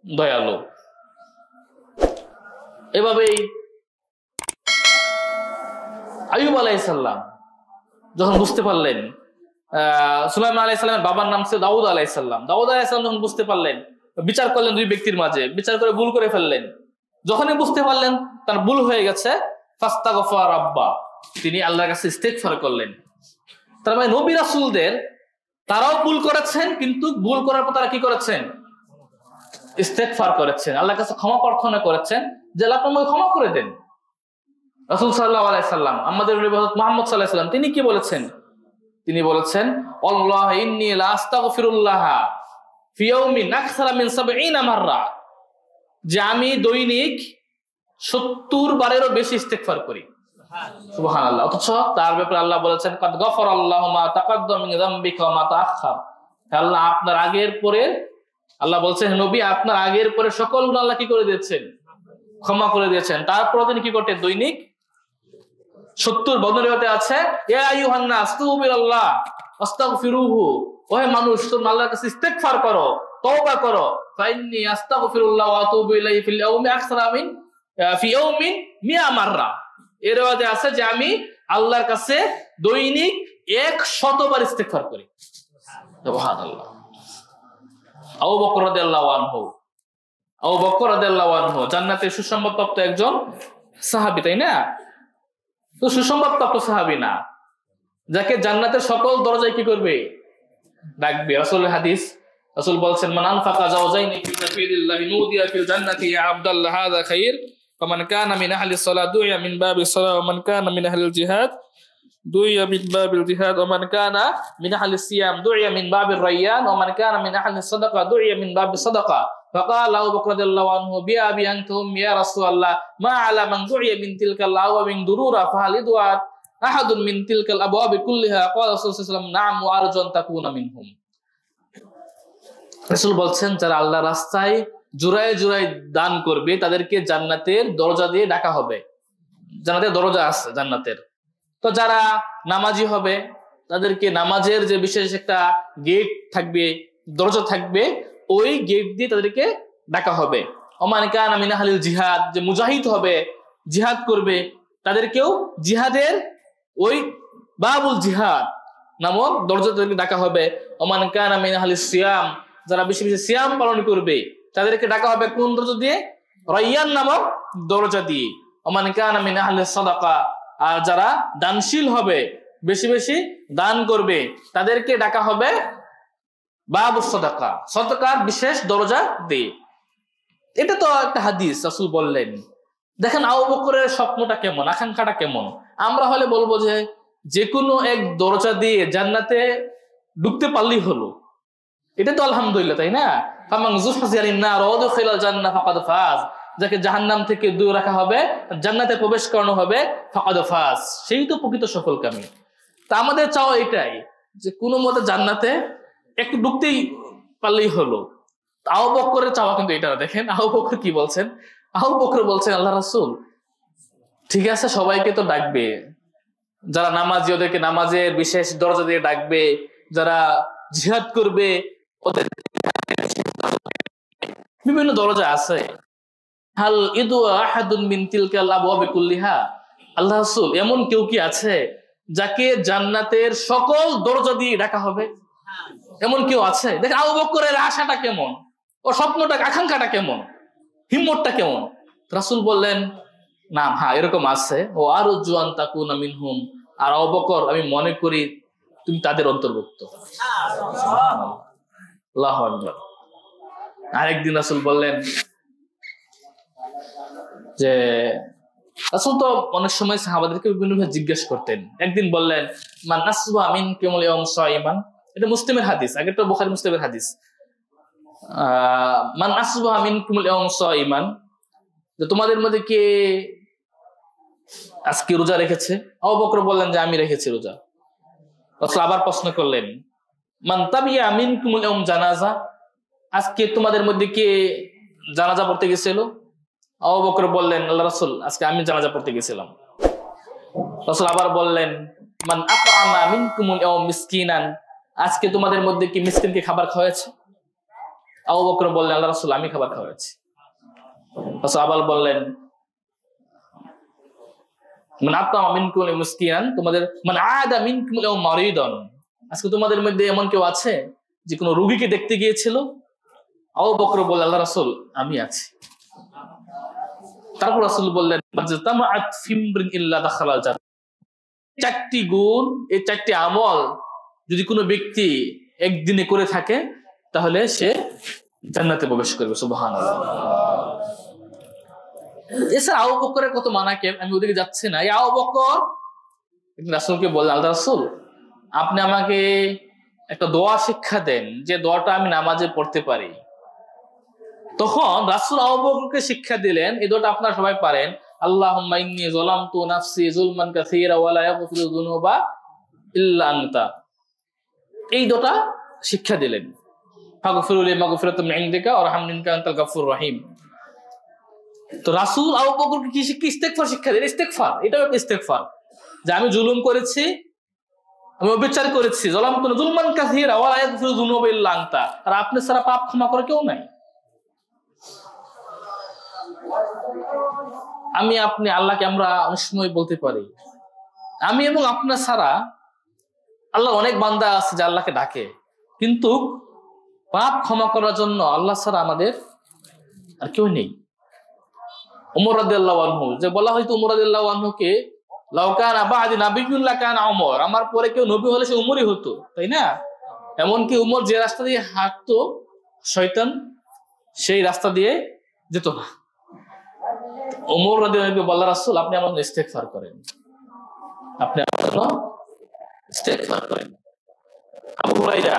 দয়ালু। এভাবেই আইয়ুব আলাইহিস সালাম যখন বুঝতে পারলেন, সুলাইমান আলাইহিস সালামের বাবার নাম ছিল দাউদ আলাইহিস সালাম, দাউদ আলাইহিস সালাম যখন বুঝতে পারলেন, বিচার করলেন দুই ব্যক্তির মাঝে, বিচার করে ভুল করে ফেললেন। যখনই বুঝতে পারলেন তার ভুল হয়ে গেছে, ফাস্তাগফার রাব্বা, তিনি আল্লাহর কাছে ইস্তিগফার করলেন। তার মানে নবী রাসূলদের তারাও ভুল করেছেন, কিন্তু ভুল করার পর তারা কি করেছেন? ইস্তেগফার করেছেন, আল্লাহর কাছে ক্ষমা প্রার্থনা করেছেন যে আল্লাহ আমাকে ক্ষমা করে দেন। রাসূল সাল্লাল্লাহু আলাইহি সাল্লাম, আমাদের নবী হযরত মুহাম্মদ সাল্লাল্লাহু আলাইহি সাল্লাম, তিনি কি বলেছেন? তিনি বলেছেন, আল্লাহ ইন্নী লা আস্তাগফিরুল্লাহ ফি ইয়াউমিন আকসারা মিন ৭০ মাররা, যে আমি দৈনিক ৭০ বারেরও বেশি ইস্তেগফার করি। সুবহানাল্লাহ। অথচ তার ব্যাপারে আল্লাহ বলেছেন, কাদ গফারাল্লাহু মা তাকাদ্দাম মিন যামবিকা ওয়া মা তাআখার। আল্লাহ আপনার আগের পরে, আল্লাহ বলছেন নবী আপনার আগের পরে সকল গুনাহ আল্লাহ কি করে দিয়েছেন? ক্ষমা করে দিয়েছেন। তারপরে তিনি কি করতেন? দৈনিক ৭০ বর্ণনাতে আছে, ইয়া আইয়ুহান নাস তুবু ইলাল্লাহ আস্তাগফিরুহু, ওহে মানুষ তোমরা আল্লাহর কাছে ইস্তেগফার করো, তওবা করো। ফাইন্নী আস্তাগফিরুল্লাহ ওয়া আতুবু ইলাইহি ফিল ইয়াউমি আকসারা মিন ফি ইয়াউমিন ১০০ মাররা। এর মধ্যে আছে যে আমি আল্লাহর কাছে দৈনিক ১০০ বার ইস্তেগফার করি। সুবহানাল্লাহ। আবু বকর রাদিয়াল্লাহু আনহু, আবু বকর রাদিয়াল্লাহু আনহু জান্নাতের সুসংবাদপ্রাপ্ত একজন সাহাবী, তাই না? তো সুসংবাদপ্রাপ্ত সাহাবী না, যাকে জান্নাতের সকল দরজায় কি করবে? ডাকবে। রাসূলের হাদিস, রাসূল বলছেন, মান আনফাকা জাওজাইনি ফি সাবিলিল্লাহি নুদিয়া ফিল জান্নাতি ইয়া আব্দুল্লাহ হাযা খাইর, ফামান কানা মিন আহলিস সালাহ দুইয়া মিন বাবিস সালাহ, ওয়া মান কানা মিন আহলিল জিহাদ দুইয়া মিন বাবিল জিহাদ, ওয়া মান কানা মিন আহলিস সিয়াম দুইয়া মিন বাবির রায়্যান, ওয়া মান কানা মিন আহলিস সাদাকা দুইয়া মিন বাবিস সাদাকা। فقال أبو بكر رضي الله عنه بأبي أنتم يا رسول الله ما على من دعي من تلك الأبواب من ضرورة فهل يدعى أحد من تلك الأبواب كلها؟ قال رسول الله صلى الله عليه وسلم نعم وأرجو أن تكون منهم। রাসূল বলছেন, যারা আল্লাহর রাস্তায় জোড়ায় জোড়ায় দান করবে তাদেরকে জান্নাতের দরজা দিয়ে ডাকা হবে। জান্নাতের দরজা আছে জান্নাতের। তো যারা নামাজি হবে তাদেরকে নামাজের যে বিশেষ একটা গেট থাকবে, দরজা থাকবে, ওই গেট দিয়ে তাদেরকে ডাকা হবে। ওমান কানা মিন আহলিল জিহাদ, যে মুজাহিদ হবে, জিহাদ করবে, তাদেরকেও জিহাদের ওই বাবুল জিহাদ নামক দরজা তাদেরকে ডাকা হবে। ওমান কানা মিন আহলিস সিয়াম, যারা বেশি বেশি সিয়াম পালন করবে তাদেরকে ডাকা হবে কোন দরজা দিয়ে? রায়্যান নামক দরজা দিয়ে। ওমান কানা মিন আহলিস সাদাকা, আর যারা দানশীল হবে, বেশি বেশি দান করবে, তাদেরকে ডাকা হবে বাবু সাদাকা, সাদাকার বিশেষ দরজা দিয়ে। এটা তো একটা হাদিস, রাসূল বললেন। দেখেন আবু বকরের স্বপ্নটা কেমন, আকাঙ্ক্ষাটা কেমন। আমরা হলে বলবো যে যে কোনো এক দরজা দিয়ে জান্নাতে ঢুকতে পারলেই হলো, এটা তো আলহামদুলিল্লাহ, তাই না? ফামান যুহজিরা আনিন নার ওয়া দুখিলাল জান্নাহ ফাকাদ ফাজ, যাকে জাহান্নাম থেকে দূরে রাখা হবে, জান্নাতে প্রবেশ করানো হবে, ফাকাদ ফাজ, সেই তো প্রকৃত সফলকামী। তা আমাদের চাওয়া এটাই যে কোনো মতে জান্নাতে একটু ঢুকতেই পারলেই হলো। আবু বকরের চাওয়া কিন্তু এটা না। দেখেন আবু বকর কি বলছেন। আবু বকর বলছেন, আল্লাহ রাসূল ঠিক আছে সবাইকে তো ডাকবে, যারা নামাজি ওদেরকে নামাজের বিশেষ দরজা দিয়ে ডাকবে, যারা জিহাদ করবে ওদের বিভিন্ন দরজা আছে। হাল ইদু আহাদুন মিন তিলকাল আবওয়াবি কুল্লিহা, আল্লাহ রাসূল এমন কেউ কি আছে যাকে জান্নাতের সকল দরজা দিয়ে ডাকা হবে? এমন কেউ আছে? দেখেন আবু বকরের আশাটা কেমন, ও স্বপ্নটা, আকাঙ্ক্ষাটা কেমন, হিম্মতটা কেমন। রাসূল বললেন, না হ্যাঁ এরকম আছে, ও আরজু আন তাকুনা মিনহুম, আর আবু বকর আমি মনে করি তুমি তাদের অন্তর্ভুক্ত। আল্লাহু আকবার। আরেকদিন রাসূল বললেন যে, রাসূল তো অনেক সময় সাহাবাদেরকে বিভিন্নভাবে জিজ্ঞেস করতেন। একদিন বললেন, মান আসবাহা মিনকুমুল ইয়াওমা সাইমান, এটা মুসলিমের হাদিস, আগেরটা বুখারী মুসলিমের হাদিস। মান আসবাহা মিনকুমুল ইয়াওমা সাইমান, যে তোমাদের মধ্যে কে আজকে রোজা রেখেছে? আবু বকর বললেন যে আমি রেখেছি রোজা। রাসূল আবার প্রশ্ন করলেন, মান তাবিয়া মিনকুমুল ইয়াওম জানাজা, আজকে তোমাদের মধ্যে কে জানাজা পড়তে গেছিল? আবু বকর বললেন, আল্লাহ রাসূল আজকে আমি জানাজা পড়তে গেছিলাম। রাসূল আবার বললেন, মান আতআমা মিনকুমুল ইয়াওম মিসকিনান, আজকে তোমাদের মধ্যে কি মিসকিনকে খাবার খাওয়াচ্ছে? আবু বকর বললেন, আল্লাহ রাসূল আমি খাবার খাওয়াচ্ছি। রাসূল আবার বললেন, মান আতআমা মিনকুমুল মিসকিনান, তোমাদের মান আদা মিনকুমুল ইয়াওম মারিদান, আজকে তোমাদের মধ্যে এমন কেউ আছে যে কোনো রোগীকে দেখতে গিয়েছিল? আবু বকর বললেন, আল্লাহ রাসূল আমি আছি। তারপর রাসূল বললেন, চারটি গুণ, এই চারটি আমল যদি কোনো ব্যক্তি একদিনে করে থাকে তাহলে সে জান্নাতে প্রবেশ করবে। সুবহানাল্লাহ। এছাড়া আবু বকরের কত মানাকে, আমি ওদিকে যাচ্ছি না। এই আবু বকর রাসূলকে বললেন, আল্লাহ রাসূল আপনি আমাকে একটা দোয়া শিক্ষা দেন যে দোয়াটা আমি নামাজে পড়তে পারি। তখন রাসূল আবু বকরকে শিক্ষা দিলেন, এই দোয়াটা আপনারা সবাই পারেন, আল্লাহুম্মা ইন্নী যালামতু নাফসি যুলমান কাসীরা ওয়া লা ইয়াগফিরু যুনুবা ইল্লা আনতা। এই দোয়াটা শিক্ষা দিলেন, ফাগফির লি মাগফিরাতাম মিন ইনদিকা ওয়ারহামনি ইন্নাকা আনতাল গাফুরুর রহিম। তো রাসূল আবু বকরকে কি ইস্তেগফার শিক্ষা দিলেন। ইস্তেগফার এটাও একটা ইস্তেগফার, যে আমি জুলুম করেছি, আমি অবিচার করেছি, যালামতু যুলমান কাসীরা ওয়া লা ইয়াগফিরু যুনুবা ইল্লা আনতা, আর আপনি ছাড়া পাপ ক্ষমা করে কেউ নাই। আমি আপনি আল্লাহকে আমরা অনেক সময় বলতে পারি, আমি এবং আপনার ছাড়া আল্লাহ অনেক বান্দা আছে যে আল্লাহকে ডাকে, কিন্তু পাপ ক্ষমা করার জন্য আল্লাহ ছাড়া আমাদের আর কেউ নেই। ওমর রাদিয়াল্লাহু আনহু, যে বলা হয়তো ওমর রাদিয়াল্লাহু আনহুকে লাউ কানা বা'দি নাবিয়্যুন লাকানা ওমর, আমার পরে কেউ নবী হলে সে ওমরই হতো, তাই না? এমনকি ওমর যে রাস্তা দিয়ে হাঁটতো শয়তান সেই রাস্তা দিয়ে যেত না। ওমর রাদিয়াল্লাহু আনহু বললেন, রাসূল আপনি আমার জন্য ইস্তেগফার করেন, আপনি আমার জন্য ইস্তেগফার করেন। আবু হুরায়রা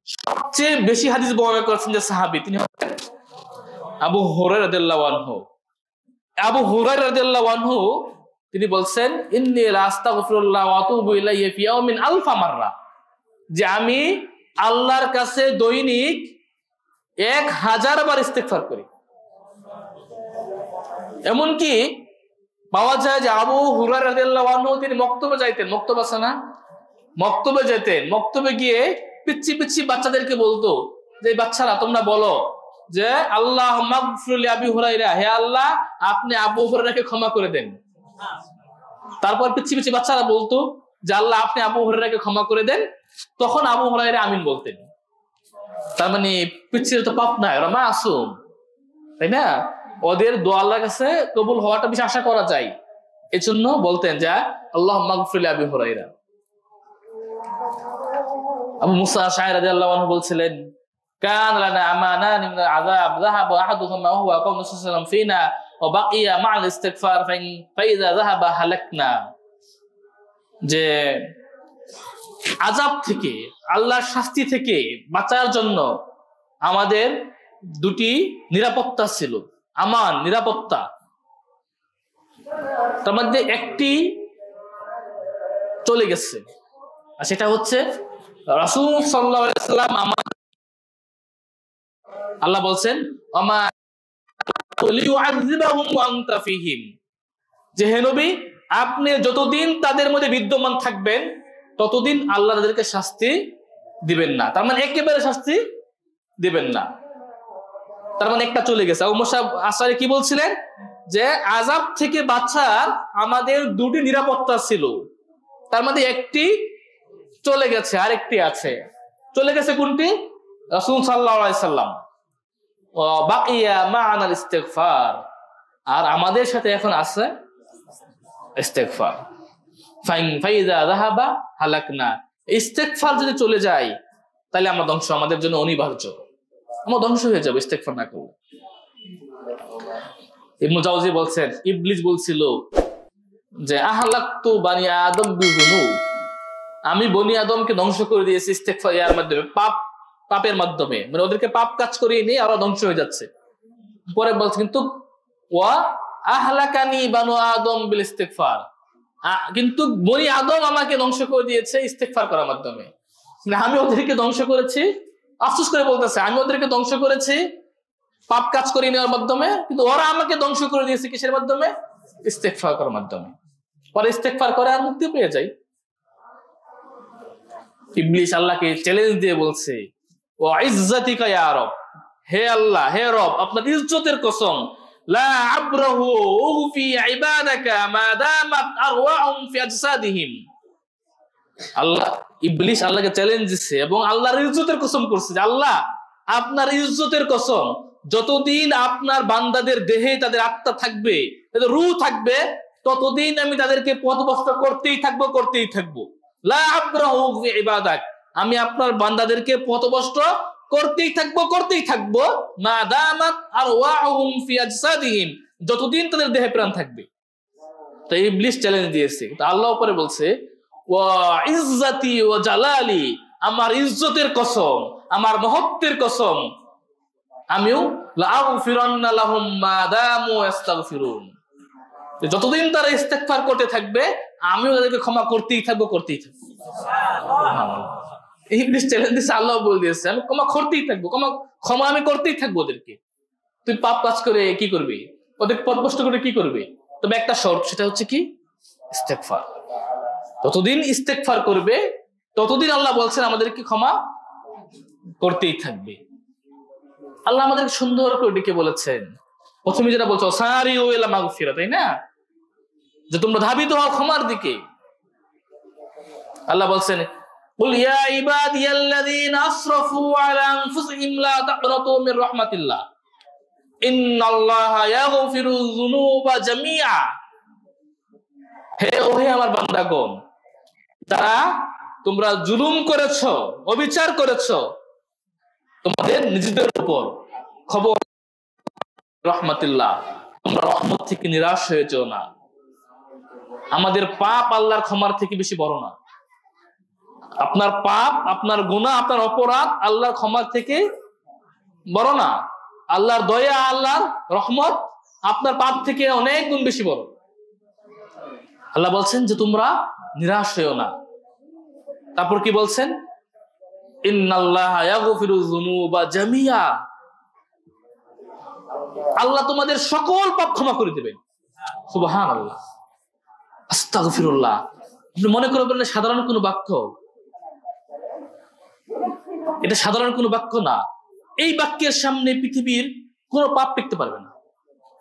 সবচেয়ে বেশি হাদিস বর্ণনা করেছেন যে সাহাবী, তিনি হচ্ছেন আবু হুরায়রা রাদিয়াল্লাহু আনহু। আবু হুরায়রা রাদিয়াল্লাহু আনহু তিনি বলছেন, ইন্নী লা আস্তাগফিরুল্লাহ ওয়া আতুবু ইলাইহি ফি ইয়াউমিন আলফা মাররা, যে আমি আল্লাহর কাছে দৈনিক 1000 বার ইস্তেগফার করি। এমনকি পাওয়া যায় যে আবু হুরায়রা রাদিয়াল্লাহু আনহু তিনি মক্তবে যাইতেন, মক্তব আছে না, মক্তবে যেতেন, মক্তবে গিয়ে পিচ্ছি পিচ্ছি বাচ্চাদেরকে বলতো যে বাচ্চারা তোমরা বলো যে আল্লাহুম্মা গফির লি আবি হুরায়রা, হে আল্লাহ আপনি আবু হুরায়রাকে ক্ষমা করে দেন। তারপর পিচ্ছি পিচ্ছি বাচ্চারা বলতো যে আল্লাহ আপনি আবু হুরায়রাকে ক্ষমা করে দেন। তখন আবু হুরায়রা আমিন বলতেন। তার মানে পিচ্ছির তো পাপ নাই, ওরা মাসুম, তাই না? ওদের দোয়া আল্লাহর কাছে কবুল হওয়াটা বেশি আশা করা যায়, এজন্য বলতেন যে আল্লাহুম্মা গফির লি আবি হুরায়রা। আবু মুসা আশআরী রাদিয়াল্লাহু আনহু বলছিলেন, কান লানা আমানান মিনাল আযাব যাহাবা আহাদুহুমা ওয়া হুয়া কাউনু সাল্লাল্লাহু আলাইহি ফিনা ওয়া বাকিয়া মা'আল ইস্তিগফার ফাইযা যাহাবা হালাকনা, যে আযাব থেকে, আল্লাহর শাস্তি থেকে বাঁচার জন্য আমাদের দুটি নিরাপত্তা ছিল, আমান নিরাপত্তা। তার মধ্যে একটি চলে গেছে, আর সেটা হচ্ছে রাসূল সাল্লাল্লাহু আলাইহি ওয়াসাল্লাম আল্লাহ বলছেন ওমা লিউআযিবাহুম ওয়া আনতা ফীহিম, যে হে নবী আপনি যতদিন তাদের মধ্যে বিদ্যমান থাকবেন ততদিন আল্লাহ তাদেরকে শাস্তি দিবেন না। তার মানে একেবারে শাস্তি দিবেন না, তার মানে একটা চলে গেছে। আবু মুসা আশআরী কি বলছিলেন যে আযাব থেকে বাঁচার আমাদের দুটি নিরাপত্তা ছিল, তার মধ্যে একটি চলে গেছে, আরেকটি আছে। চলে গেছে কোনটি? রাসূল সাল্লাল্লাহু আলাইহি সাল্লাম। ওয়া বাকিয়া মা'আনাল ইস্তিগফার, আর আমাদের সাথে এখন আছে ইস্তিগফার। ফাইযা যাহাবা হালাকনা, ইস্তিগফার যদি চলে যায় তাহলে আমরা ধ্বংস, আমাদের জন্য অনিবার্য, আমরা ধ্বংস হয়ে যাব ইস্তিগফার না করলে। ইবনে জাওজি বলছেন, ইবলিস বলছিল যে আহলাকতু বানি আদম বিযুনুব, আমি বনি আদমকে ধ্বংস করে দিয়েছি ইস্তিগফার এর মাধ্যমে, পাপের মাধ্যমে, মানে ওদেরকে পাপ কাজ করিয়ে নিয়ে ওরা ধ্বংস হয়ে যাচ্ছে। পরে বলছে কিন্তু ওয়া আহলাকানি বানু আদম বিল ইস্তিগফার, কিন্তু বনি আদম আমাকে ধ্বংস করে দিয়েছে ইস্তিগফার করার মাধ্যমে। আমি ওদেরকে ধ্বংস করেছি, আফসোস করে বলতেছে আমি ওদেরকে ধ্বংস করেছি পাপ কাজ করিয়ে নেওয়ার মাধ্যমে, কিন্তু ওরা আমাকে ধ্বংস করে দিয়েছে কিসের মাধ্যমে? ইস্তিগফার করার মাধ্যমে। পরে ইস্তিগফার করে আর মুক্তি পেয়ে যায়। ইবলিস আল্লাহকে চ্যালেঞ্জ দিয়ে বলছে, ওয়া ইজ্জাতিকা ইয়া রব, হে আল্লাহ, হে রব, আপনার ইজ্জতের কসম, লা আবরাহু ফি ইবাদাকা মা দামাত আরওয়াহুম ফি আজসাদিহিম। আল্লাহ, ইবলিস আল্লাহকে চ্যালেঞ্জ দিচ্ছে এবং আল্লাহর ইজ্জতের কসম করছে যে আল্লাহ আপনার ইজ্জতের কসম, যতদিন আপনার বান্দাদের দেহে তাদের আত্মা থাকবে, তাদের রূহ থাকবে, ততদিন আমি তাদেরকে পথভ্রষ্ট করতেই থাকবো। লা আবরাহু ফি ইবাদাক, আমি আপনার বান্দাদেরকে পথভ্রষ্ট করতেই থাকবো মা দামাত আরওয়াহুম ফি আজসাদিহিম, যতদিন তাদের দেহে প্রাণ থাকবে। তো ইবলিস চ্যালেঞ্জ দিয়েছে। তো আল্লাহ উপরে বলছে ওয়া ইজ্জতি ওয়া জালালি, আমার ইজ্জতের কসম, আমার মহত্বের কসম, আমিও লা আগফিরান্না লাহুম মা দামু ইস্তাগফিরুন, যতদিন তারা ইস্তেগফার করতে থাকবে আমিও তাদেরকে ক্ষমা করতেই থাকবো। ইবলিস চ্যালেঞ্জ দিয়েছে, আল্লাহ বলে দিয়েছে আমি ক্ষমা আমি করতেই থাকবো ওদেরকে। তুই পাপ কাজ করে কি করবি, ওদের পথভ্রষ্ট করে কি করবি? তবে একটা শর্ত, সেটা হচ্ছে কি? ইস্তেগফার। ততদিন ইস্তেগফার করবে ততদিন আল্লাহ বলছেন আমাদেরকে ক্ষমা করতেই থাকবে। আল্লাহ আমাদেরকে সুন্দর করে ডেকে বলেছেন, প্রথমে যেটা বলছো সারিউ ইলা মাগফিরা, তাই না, যে তোমরা ধাবিত হও ক্ষমার দিকে। আল্লাহ বলছেন কুল ইয়া ইবাদিয়াল্লাযীনা আসরাফু আলা আনফুসিহিম লা তাকনাতু মির রাহমাতিল্লাহ ইন্নাল্লাহা ইয়াগফিরুয যুনুবা জামিআ। হে আমার বান্দাগণ, যারা তোমরা জুলুম করেছো, অবিচার করেছো তোমাদের নিজেদের উপর, খবর রহমাতিল্লাহ, তোমরা রহমত থেকে নিরাশ হয়ে যেও না। আমাদের পাপ আল্লাহর ক্ষমার থেকে বেশি বড় না। আপনার পাপ, আপনার গুনাহ, আপনার অপরাধ আল্লাহর ক্ষমার থেকে বড় না। আল্লাহর দয়া, আল্লাহর রহমত আপনার পাপ থেকে অনেক গুণ বেশি বড়। আল্লাহ বলছেন যে তোমরা নিরাশ হয়েও না। তারপর কি বলছেন? ইন্নাল্লাহা ইয়াগফিরুয যুনুবা জামিআ, আল্লাহ তোমাদের সকল পাপ ক্ষমা করে দিবেন। সুবহানাল্লাহ, আস্তাগফিরুল্লাহ। আপনি মনে করবেন সাধারণ কোনো বাক্য, এটা সাধারণ কোনো বাক্য না। এই বাক্যের সামনে পৃথিবীর কোনো পাপ টিকতে পারবে না।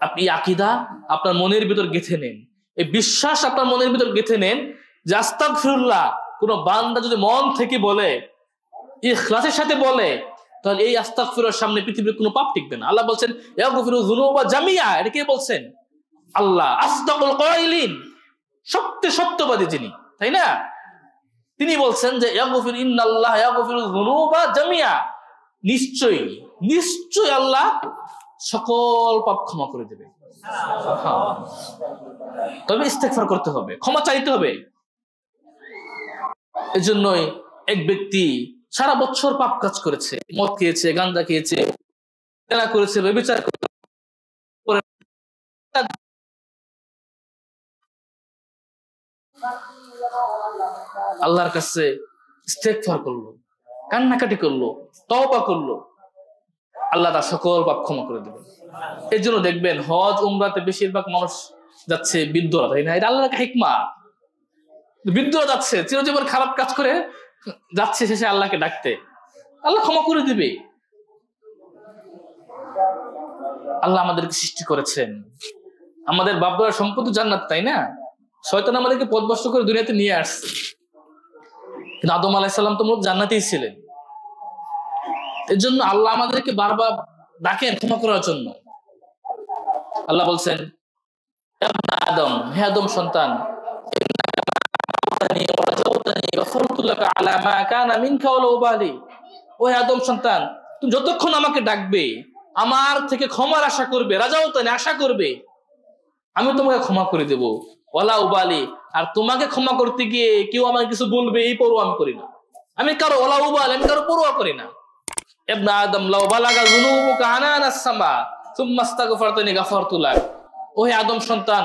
আপনি আকীদা আপনার মনের ভিতর গেঁথে নেন, এই বিশ্বাস আপনার মনের ভিতর গেঁথে নেন যে আস্তাগফিরুল্লাহ কোন বান্দা যদি মন থেকে বলে, ইখলাসের সাথে বলে, তাহলে এই আস্তাগফিরুল্লাহর সামনে পৃথিবীর কোনো পাপ টিকবে না। আল্লাহ বলছেন ইয়াগফিরুয যুনুবা জামিআ, এটা কে বলছেন? আল্লাহ। আসদাকুল কাইলিন, সত্যে সত্যবাদী যিনি, তাই না, তিনি বলছেন যে ইয়াগফির ইন্নাল্লাহা ইয়াগফিরুয যুনুবা জামিআ, নিশ্চয়ই আল্লাহ সকল পাপ ক্ষমা করে দেবে। তবে ইস্তেগফার করতে হবে, ক্ষমা চাইতে হবে। এজন্যই এক ব্যক্তি সারা বছর পাপ কাজ করেছে, মদ খেয়েছে, গাঁজা খেয়েছে, জেনা করেছে, ব্যভিচার করেছে, আল্লাহর কাছে ইস্তেগফার করলো, কান্নাকাটি করলো, তওবা করলো, আল্লাহ তার সকল পাপ ক্ষমা করে দেবেন। এই জন্য দেখবেন হজ উমরাতে বেশিরভাগ মানুষ যাচ্ছে বৃদ্ধরা, তাই না? এটা আল্লাহর হিকমা। বৃদ্ধরা যাচ্ছে চিরজীবন খারাপ কাজ করে যাচ্ছে, শেষে আল্লাহকে ডাকতে, আল্লাহ ক্ষমা করে দিবে। আল্লাহ আমাদেরকে সৃষ্টি করেছেন, আমাদের বাপ-দাদার সম্পত্তি জান্নাত, তাই না? শয়তান আমাদেরকে পথভ্রষ্ট করে দুনিয়াতে নিয়ে আসছে, কিন্তু আদম আলাইহিস সালাম তো জান্নাতেই ছিলেন। এর জন্য আল্লাহ আমাদেরকে বারবার ডাকেন ক্ষমা করার জন্য। আল্লাহ বলছেন আদম, হে আদম সন্তান, ও হে আদম সন্তান, তুমি যতক্ষণ আমাকে ডাকবে, আমার থেকে ক্ষমার আশা করবে, রাজাউতানি আশা করবে, আমি তোমাকে ক্ষমা করে দেব। ওয়ালা উবালি, আর তোমাকে ক্ষমা করতে গিয়ে কেউ আমাকে কিছু বলবে এই পরোয়া আমি করি না। আমি কারো ওয়ালা উবালি, আমি কারো পরোয়া করি না। ইবনে আদম লাউ বালাগা যুনুবুকা আনানাস সামা সুম্মা আস্তাগফারতানি গাফারতু লাক। ও হে আদম সন্তান,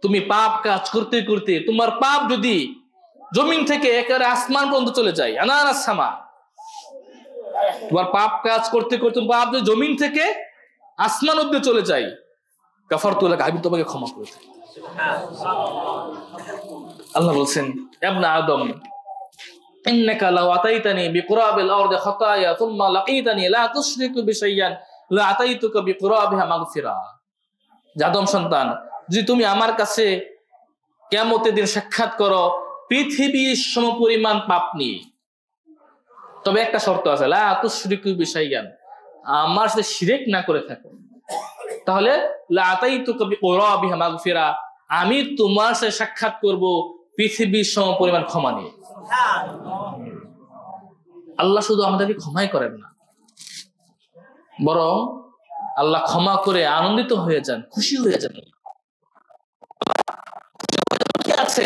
তুমি পাপ কাজ করতে করতে তোমার পাপ যদি জমিন থেকে একেবারে আসমান পর্যন্ত চলে যায়, আনানাস সামা, তোমার পাপ কাজ করতে করতে পাপ যদি জমিন থেকে আসমান অবধি চলে যায়, গাফারতু লাক, আমি তোমাকে ক্ষমা করে দেব। আল্লাহ বলছেন ইবনে আদম ইন্নাকা লাউ আতাইতানি বিকুরাবিল আরদি খাতায়া সুম্মা লাকিতানি লা তুশরিকু বিশাইয়ান লা আতাইতুকা বিকুরাবিহা মাগফিরা। আদম সন্তান, যদি তুমি আমার কাছে কিয়ামতের দিন সাক্ষাৎ করো পৃথিবীর সমপরিমাণ পাপ নিয়ে, তবে একটা শর্ত আছে, লা তুশরিকু বিশাইয়ান, আমার সাথে শিরক না করে থাকো, তাহলে লা আতাইতুকা বিকুরাবিহা মাগফিরা, আমি তোমার সাথে সাক্ষাৎ করব পৃথিবীর সম পরিমাণ ক্ষমা নিয়ে। আল্লাহ শুধু আমাদেরকে ক্ষমাই করেন না, বরং আল্লাহ ক্ষমা করে আনন্দিত হয়ে যান, খুশি হয়ে যান। কি আছে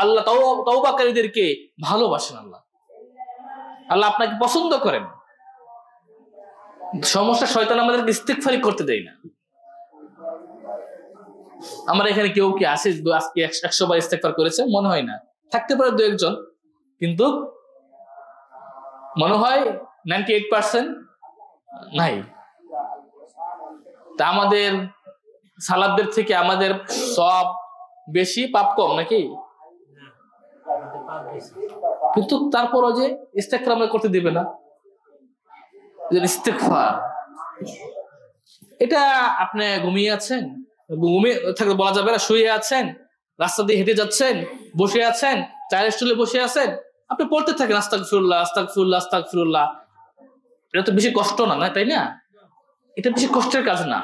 আল্লাহ তাওবাকারীদেরকে ভালোবাসেন। আল্লাহ আল্লাহ আপনাকে পছন্দ করেন। সমস্যা শয়তান আমাদেরকে ইস্তিগফারি করতে দেয় না। আমরা এখানে কেউ কি আসে আজকে 100 বার ইস্তেগফার করেছে? মনে হয় না, থাকতে পারে 2 একজন, কিন্তু মনে হয় 98% নাই। তা আমাদের সালাতদের থেকে আমাদের সব বেশি, পাপ কম নাকি? কিন্তু তারপরও যে ইস্তেগফার আমরা করতে দিবে না। ইস্তেগফার এটা আপনি ঘুমিয়ে আছেন, ঘুমিয়ে থাকতে বলা যাবে না, শুয়ে আছেন, রাস্তা দিয়ে হেঁটে যাচ্ছেন, বসে আছেন, চায়ের স্টুলে বসে আছেন, আপনি পড়তে থাকেন আস্তাগফিরুল্লাহ আস্তাগফিরুল্লাহ আস্তাগফিরুল্লাহ। এটা তো বেশি কষ্ট না, তাই না? এটা বেশি কষ্টের কাজ না।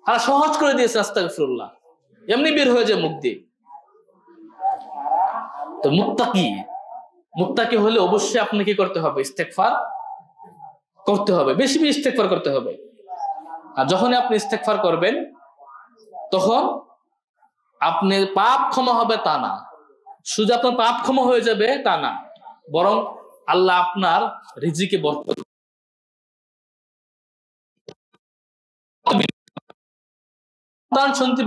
আর সহজ করে দিয়েছে আস্তাগফিরুল্লাহ, এমনি বের হয়ে যায় মুখ দিয়ে। তো মুত্তাকি হলে অবশ্যই আপনাকে কি করতে হবে? ইস্তেগফার করতে হবে, বেশি বেশি ইস্তেগফার করতে হবে। আর যখনই আপনি ইস্তেগফার করবেন তখন আপনার পাপ ক্ষমা হবে তা না, শুধু আপনার পাপ ক্ষমা হয়ে যাবে তা না, বরং আল্লাহ আপনার রিজিকে বরকত শুনতে,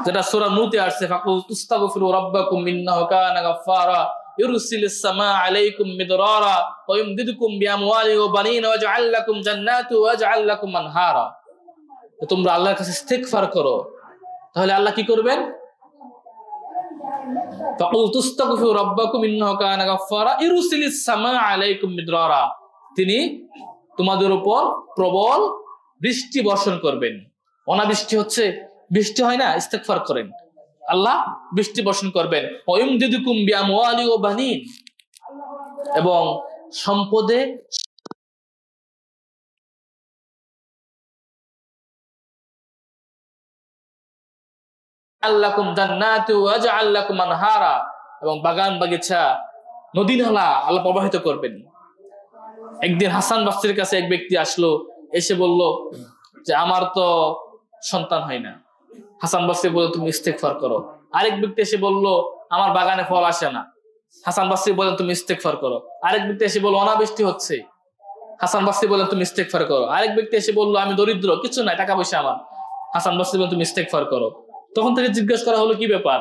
যেটা সূরা নূতে আসছে, ফাকুল তুস্তাগফিরু রাব্বাকুম ইন্নাহু কানা গাফফারা ইউরসিলিস সামাআ আলাইকুম মিদরারা ওয়া ইমদিদুকুম বিআমওয়ালিন ওয়া বানিনা ওয়া জাআল লাকুম জান্নাতি ওয়া জাআল লাকুম আনহারা। তোমরা আল্লাহর কাছে ইস্তেগফার করো, তাহলে আল্লাহ কি করবেন? ফাকুল তুস্তাগফিরু রাব্বাকুম ইন্নাহু কানা গাফফারা ইউরসিলিস সামাআ আলাইকুম মিদরারা, তিনি তোমাদের উপর প্রবল বৃষ্টি বর্ষণ করবেন। অনাবৃষ্টি হচ্ছে, বৃষ্টি হয় না, ইস্তেগফার করেন, আল্লাহ বৃষ্টি বর্ষণ করবেন। ওয়ায়ুমদিদুকুম বিআমওয়ালি ওয়া বানিন, এবং সম্পদে আল্লাকুম জান্নাতু ওয়া জাআল লাকুম আনহারা, এবং বাগান বাগিচা নদী নালা আল্লাহ প্রবাহিত করবেন। একদিন হাসান বসরির কাছে এক ব্যক্তি আসলো, এসে বলল যে আমার তো সন্তান হয় না। হাসান বসরি বলল তুমি ইস্তেগফার করো। আরেক ব্যক্তি এসে বলল আমার বাগানে ফল আসে না। হাসান বসরি বলেন তুমি ইস্তেগফার করো। আরেক ব্যক্তি এসে বলল অনাবৃষ্টি হচ্ছে। হাসান বসরি বলেন তুমি ইস্তেগফার করো। আরেক ব্যক্তি এসে বলল আমি দরিদ্র, কিছু নাই, টাকা পয়সা আমার। হাসান বসরি বলেন তুমি ইস্তেগফার করো। তখন থেকে জিজ্ঞেস করা হলো কি ব্যাপার?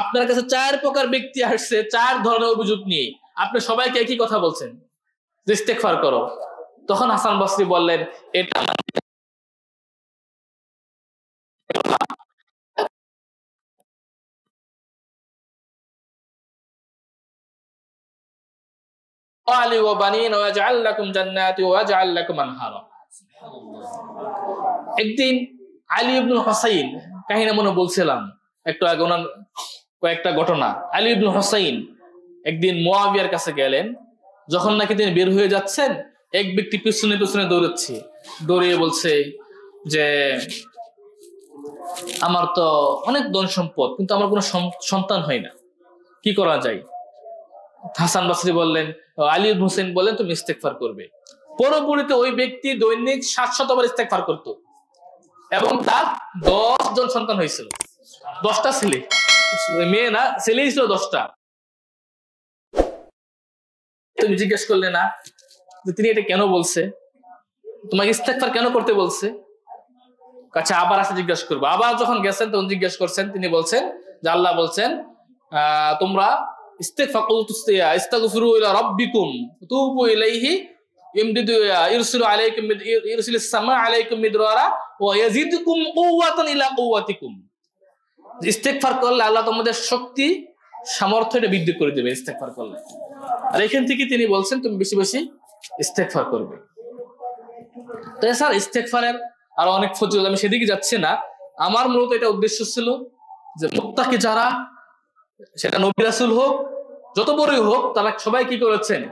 আপনার কাছে 4 প্রকার ব্যক্তি আসছে 4 ধরনের অভিযোগ নিয়ে, আপনি সবাইকে একই কথা বলছেন যে ইস্তেগফার করো। তখন হাসান বসরি বললেন এটা একদিন আলী ইবনুল হুসাইন, কাহিনী মনে বলছিলাম একটু আগে, ওনার কয়েকটা ঘটনা। আলী ইবনুল হুসাইন একদিন মুয়াবিয়ার কাছে গেলেন। যখন নাকি তিনি বের হয়ে যাচ্ছেন, এক ব্যক্তি পিছনে পিছনে দৌড়াচ্ছে, দৌড়িয়ে বলছে যে আমার তো অনেক ধন সম্পদ, কিন্তু আমার কোনো সন্তান হয় না, কি করা যায়? হাসান বসরি বললেন, আলী ইবনে হুসাইন বললেন তুমি ইস্তেগফার করবে। পরবর্তীতে ওই ব্যক্তি দৈনিক 700 বার ইস্তেগফার করত, এবং তার 10 জন সন্তান হয়েছিল, 10টা ছেলে, মেয়ে না, ছেলেই ছিল 10টা। তুমি জিজ্ঞেস করলে না যে তিনি এটা কেন বলছে, তোমাকে ইস্তেগফার কেন করতে বলছে? আচ্ছা, আবার আসে জিজ্ঞেস করবো। আবার যখন গেছেন তখন জিজ্ঞেস করছেন, তিনি বলছেন যে আল্লাহ বলছেন তোমরা ইস্তাগফিরু ইলা রাব্বিকুম তুবু ইলাইহি ইরসিলু আলাইকুম ইরসিলিস সামাআ আলাইকুম মিদরারা ওয়া ইয়াজিদুকুম কুওয়াতান ইলা কুওয়াতিকুম। ইস্তেগফার করলে আল্লাহ তোমাদের শক্তি সামর্থ্যটা বৃদ্ধি করে দেবে ইস্তেগফার করলে। আর এখান থেকে তিনি বলছেন তুমি বেশি বেশি ইস্তেগফার করবে। তো স্যার ইস্তেগফারের আরো অনেক ফজিলত, আমি সেদিকে যাচ্ছি না। আমার মূলত এটা উদ্দেশ্য ছিল যে মুত্তাকি যারা সেটা নবী রাসূল হোক, যত বড়ই হোক, তারা সবাই কি করেছেন?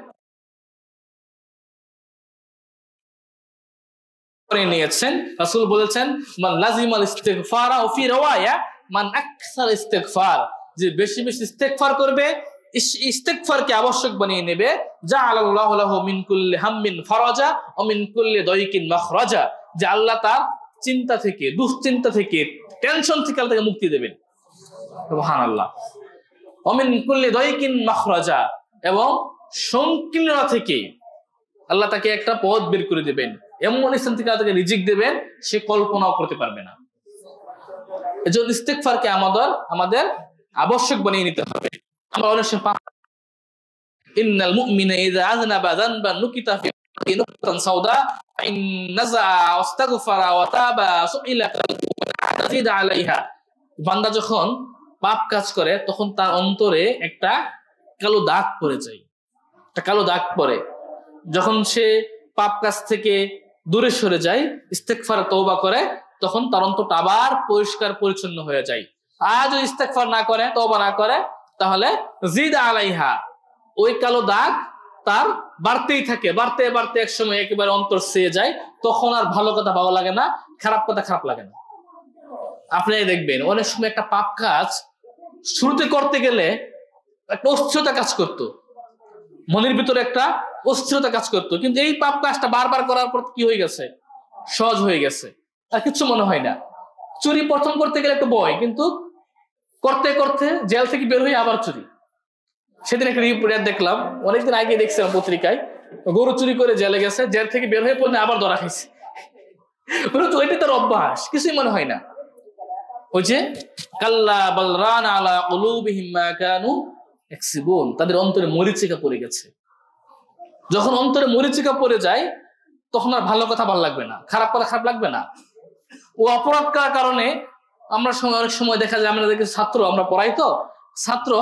নিয়েছেন। রাসূল বলেছেন মান লাজিমাল ইস্তিগফারা ওয়া ফি রাওয়ায়া মান আকসার ইস্তিগফার, যে বেশি বেশি ইস্তিগফার করবে, ইস্তিগফারকে আবশ্যক বানিয়ে নেবে, জাআলাল্লাহু লাহু মিন কুল্লি হাম্মিন ফারাজা ওয়া মিন কুল্লি দায়কিন মাখরাজা, যে আল্লাহ তার চিন্তা থেকে, দুশ্চিন্তা থেকে, টেনশন থেকে আল্লাহ তাকে মুক্তি দেবেন। সুবহানাল্লাহ। ওয়া মিন কুল্লি দায়কিন মাখরাজা, এবং সংকীর্ণতা থেকে আল্লাহ তাকে একটা পথ বের করে দেবেন, এমন স্থান থেকে তাকে রিজিক দেবেন সে কল্পনাও করতে পারবে না। এজন্য ইস্তিগফারকে আমাদের আবশ্যক বানিয়ে নিতে হবে। আমরা অনেক সময় ইন্নাল মুমিনা ইযা আযনাবা যানবান নুকিতা ফি নুকতান সাওদা ইন নাযা ওয়াস্তাগফারা ওয়া তাবা সুইলা তাজিদ আলাইহা, বান্দা যখন পাপ কাজ করে তখন তার অন্তরে একটা কালো দাগ পড়ে যায়, একটা কালো দাগ পড়ে। যখন সে পাপ কাজ থেকে দূরে সরে যায়, ইস্তেগফার তওবা করে, তখন তার অন্তরটা আবার পরিষ্কার পরিচ্ছন্ন হয়ে যায়। আর যদি ইস্তেগফার না করে, তওবা না করে, তাহলে জিদ আলাইহা, ওই কালো দাগ তার বাড়তেই থাকে, বাড়তে বাড়তে এক সময় একেবারে অন্তর ছেয়ে যায়। তখন আর ভালো কথা ভালো লাগে না, খারাপ কথা খারাপ লাগে না। আপনি দেখবেন অনেক সময় একটা পাপ কাজ শুরুতে করতে গেলে একটা অস্থিরতা কাজ করতো, মনের ভিতরে একটা অস্থিরতা কাজ করতো, কিন্তু এই পাপ কাজটা বারবার করার পর কি হয়ে গেছে? সহজ হয়ে গেছে, আর কিছু মনে হয় না। চুরি প্রথম করতে গেলে একটা ভয়, কিন্তু করতে করতে জেল থেকে বের হয়ে আবার চুরি। সেদিন একটা রিপোর্ট দেখলাম, অনেকদিন আগে দেখছিলাম পত্রিকায়, গরু চুরি করে জেলে গেছে, জেল থেকে বের হয়ে পড়লে আবার ধরা খাইছে। ওইটা তার অভ্যাস, কিছুই মনে হয় না। ওই যে কাল্লা বাল রানা আলা কুলুবিহিম মা কানু ইয়াকসিবুন, তাদের অন্তরে মরিচিকা পড়ে গেছে। যখন অন্তরে মরিচিকা পড়ে যায় তখন আর ভালো কথা ভালো লাগবে না, খারাপ কথা খারাপ লাগবে না। ও অপরাধ করার কারণে আমরা অনেক সময় দেখা যায়, আমরা দেখি ছাত্র, আমরা পড়াই তো, ছাত্র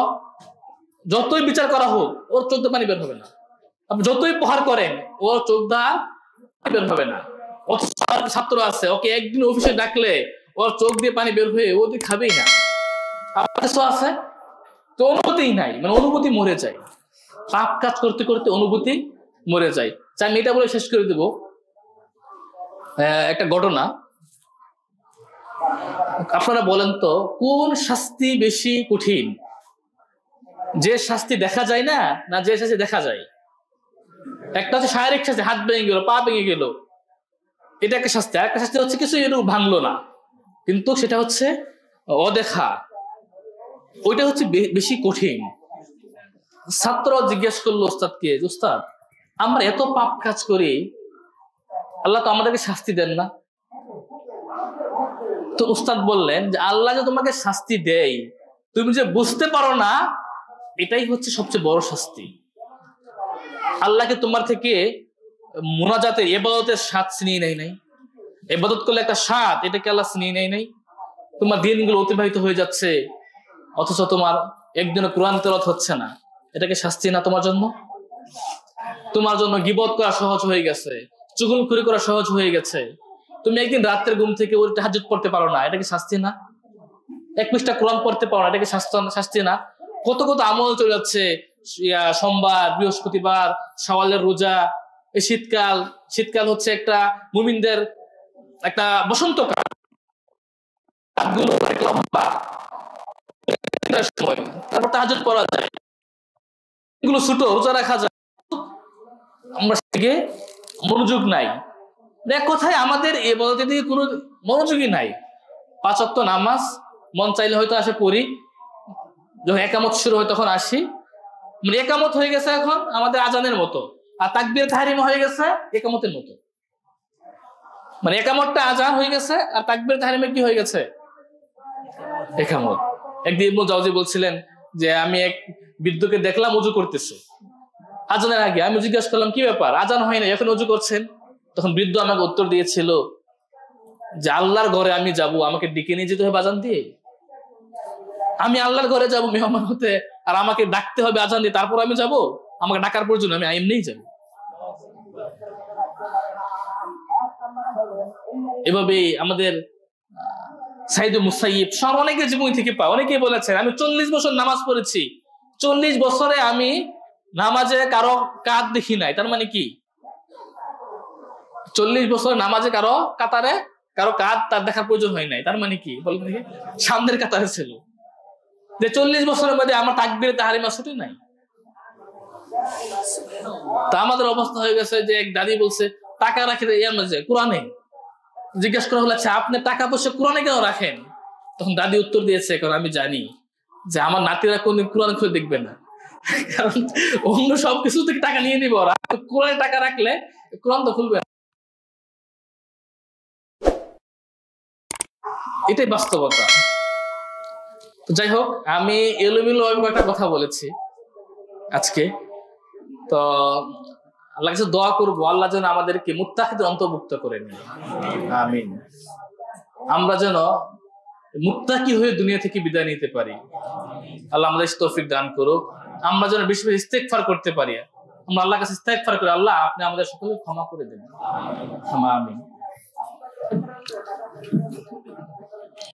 যতই বিচার করা হোক ওর চোখ দিয়ে পানি বের হবে না, আপনি যতই প্রহার করেন ওর চোখ দিয়ে বের হবে না। ছাত্র আছে, ওকে একদিন অফিসে ডাকলে ওর চোখ দিয়ে পানি বের হয়ে ও দিয়ে খাবেই না। আছে তো অনুভূতিই নাই, মানে অনুভূতি মরে যায়। পাপ কাজ করতে করতে অনুভূতি মরে যায়। আমি এটা বলে শেষ করে দেব একটা ঘটনা। আপনারা বলেন তো কোন শাস্তি বেশি কঠিন? যে শাস্তি দেখা যায় না, না যে শাস্তি দেখা যায়? একটা হচ্ছে শারীরিক শাস্তি, হাত ভেঙে গেল, পা ভেঙে গেল, এটা একটা শাস্তি। আর একটা শাস্তি হচ্ছে কিছু এরকম ভাঙলো না, কিন্তু সেটা হচ্ছে অদেখা, ওইটা হচ্ছে বেশি কঠিন। ছাত্র জিজ্ঞেস করলো ওস্তাদকে, ওস্তাদ আমরা এত পাপ কাজ করি, আল্লাহ তো আমাদেরকে শাস্তি দেন না। তো উস্তাদ বললেন যে আল্লাহ যে তোমাকে শাস্তি দেয়, তুমি যে বুঝতে পারো না, এটাই হচ্ছে সবচেয়ে বড় শাস্তি। আল্লাহকে তোমার থেকে মুনাজাতের, ইবাদতের স্বাদ ছিনিয়ে নেয় নাই। ইবাদত করলে একটা স্বাদ, এটাকে আল্লাহ ছিনিয়ে নেয় নাই। তোমার দিনগুলো অতিবাহিত হয়ে যাচ্ছে, অথচ তোমার একদিনও কোরআন তেলাওয়াত হচ্ছে না, এটাকে শাস্তি না তোমার জন্য? তোমার জন্য গীবত করা সহজ হয়ে গেছে, চুগলখড়ি করা সহজ হয়ে গেছে, তুমি একদিন রাতের ঘুম থেকে ওই তাহাজ্জুদ পড়তে পারো না, এটাকে শাস্তি না? এক পৃষ্ঠা কোরআন পড়তে পারো না, এটাকে শাস্তি না? কত কত আমল চলে যাচ্ছে, সোমবার, বৃহস্পতিবার, শাওয়ালের রোজা, এই শীতকাল হচ্ছে একটা মুমিনদের একটা বসন্তকাল, তারপর তাহাজ্জুদ পড়া যায়, এগুলো ছোট রোজা রাখা যায়, আমরা সেদিকে মনোযোগ নাই। এক কথায় আমাদের ইবাদতের দিকে কোনো মনোযোগই নাই। 5 ওয়াক্ত নামাজ মন চাইলে হয়তো আসে পড়ি, যখন একামত শুরু হয় তখন আসি, মানে একামত হয়ে গেছে এখন আমাদের আজানের মতো, আর তাকবীর তাহরিম হয়ে গেছে একামতের মতো। মানে একামতটা আজান হয়ে গেছে, আর তাকবীর তাহরিমে কি হয়ে গেছে? একামত। একদিন ইবনে জাওজি বলছিলেন যে আমি এক বৃদ্ধকে দেখলাম ওযু করতেছে আজানের আগে। আমি জিজ্ঞাসা করলাম কি ব্যাপার, আজান হয় না এখন ওযু করছেন? তখন বৃদ্ধ আমাকে উত্তর দিয়েছিল যে আল্লাহর ঘরে আমি যাব, আমাকে ডেকে নিয়ে যেতে হবে আজান দিয়ে। আমি আল্লাহর ঘরে যাব মেহমান হতে, আর আমাকে ডাকতে হবে আজান দিয়ে, তারপর আমি যাব? আমাকে ডাকার প্রয়োজন, আমি এমনিই যাব। এভাবেই আমাদের সাইদ মুসাইয়িব সব অনেকে জীবনী থেকে পায়। অনেকেই বলেছেন আমি 40 বছর নামাজ পড়েছি, 40 বছরে আমি নামাজে কারো কাঁধ দেখি নাই। তার মানে কি 40 বছর নামাজে কারো কাতারে কারো কাঁধ তার দেখার প্রয়োজন হয় নাই। তার মানে কি বলবেন কি সামনের কাতারে ছিল। যে 40 বছরের মধ্যে আমার তাকবীরে তাহরিমা ছুটি নাই। তা আমাদের অবস্থা হয়ে গেছে যে এক দাদি বলছে টাকা রাখে ইয়ার মাঝে কোরআনে। জিজ্ঞেস করা হলো আচ্ছা আপনি টাকা পয়সা কোরআনে কেন রাখেন? তখন দাদি উত্তর দিয়েছে কারণ আমি জানি যে আমার নাতিরা কোনদিন কোরআন খুলে দেখবে না, কারণ অন্য সবকিছু থেকে টাকা নিয়ে নিবে ওরা, কোরআনে টাকা রাখলে কোরআন তো খুলবে না। এটাই বাস্তবতা। যাই হোক, আমি এলোমেলো একটা কথা বলেছি আজকে। তো আল্লাহ কাছে দোয়া করবো আল্লাহ যেন আমাদেরকে মুত্তাকিদের অন্তর্ভুক্ত করে নেয়, আমিন। আমরা যেন মুত্তাকি হয়ে দুনিয়া থেকে বিদায় নিতে পারি। আল্লাহ আমাদের তৌফিক দান করুক। আমরা যেন বেশি বেশি ইস্তেগফার করতে পারি। আমরা আল্লাহর কাছে ইস্তেগফার করি, আল্লাহ আপনি আমাদের সকলকে ক্ষমা করে দেন, আমিন।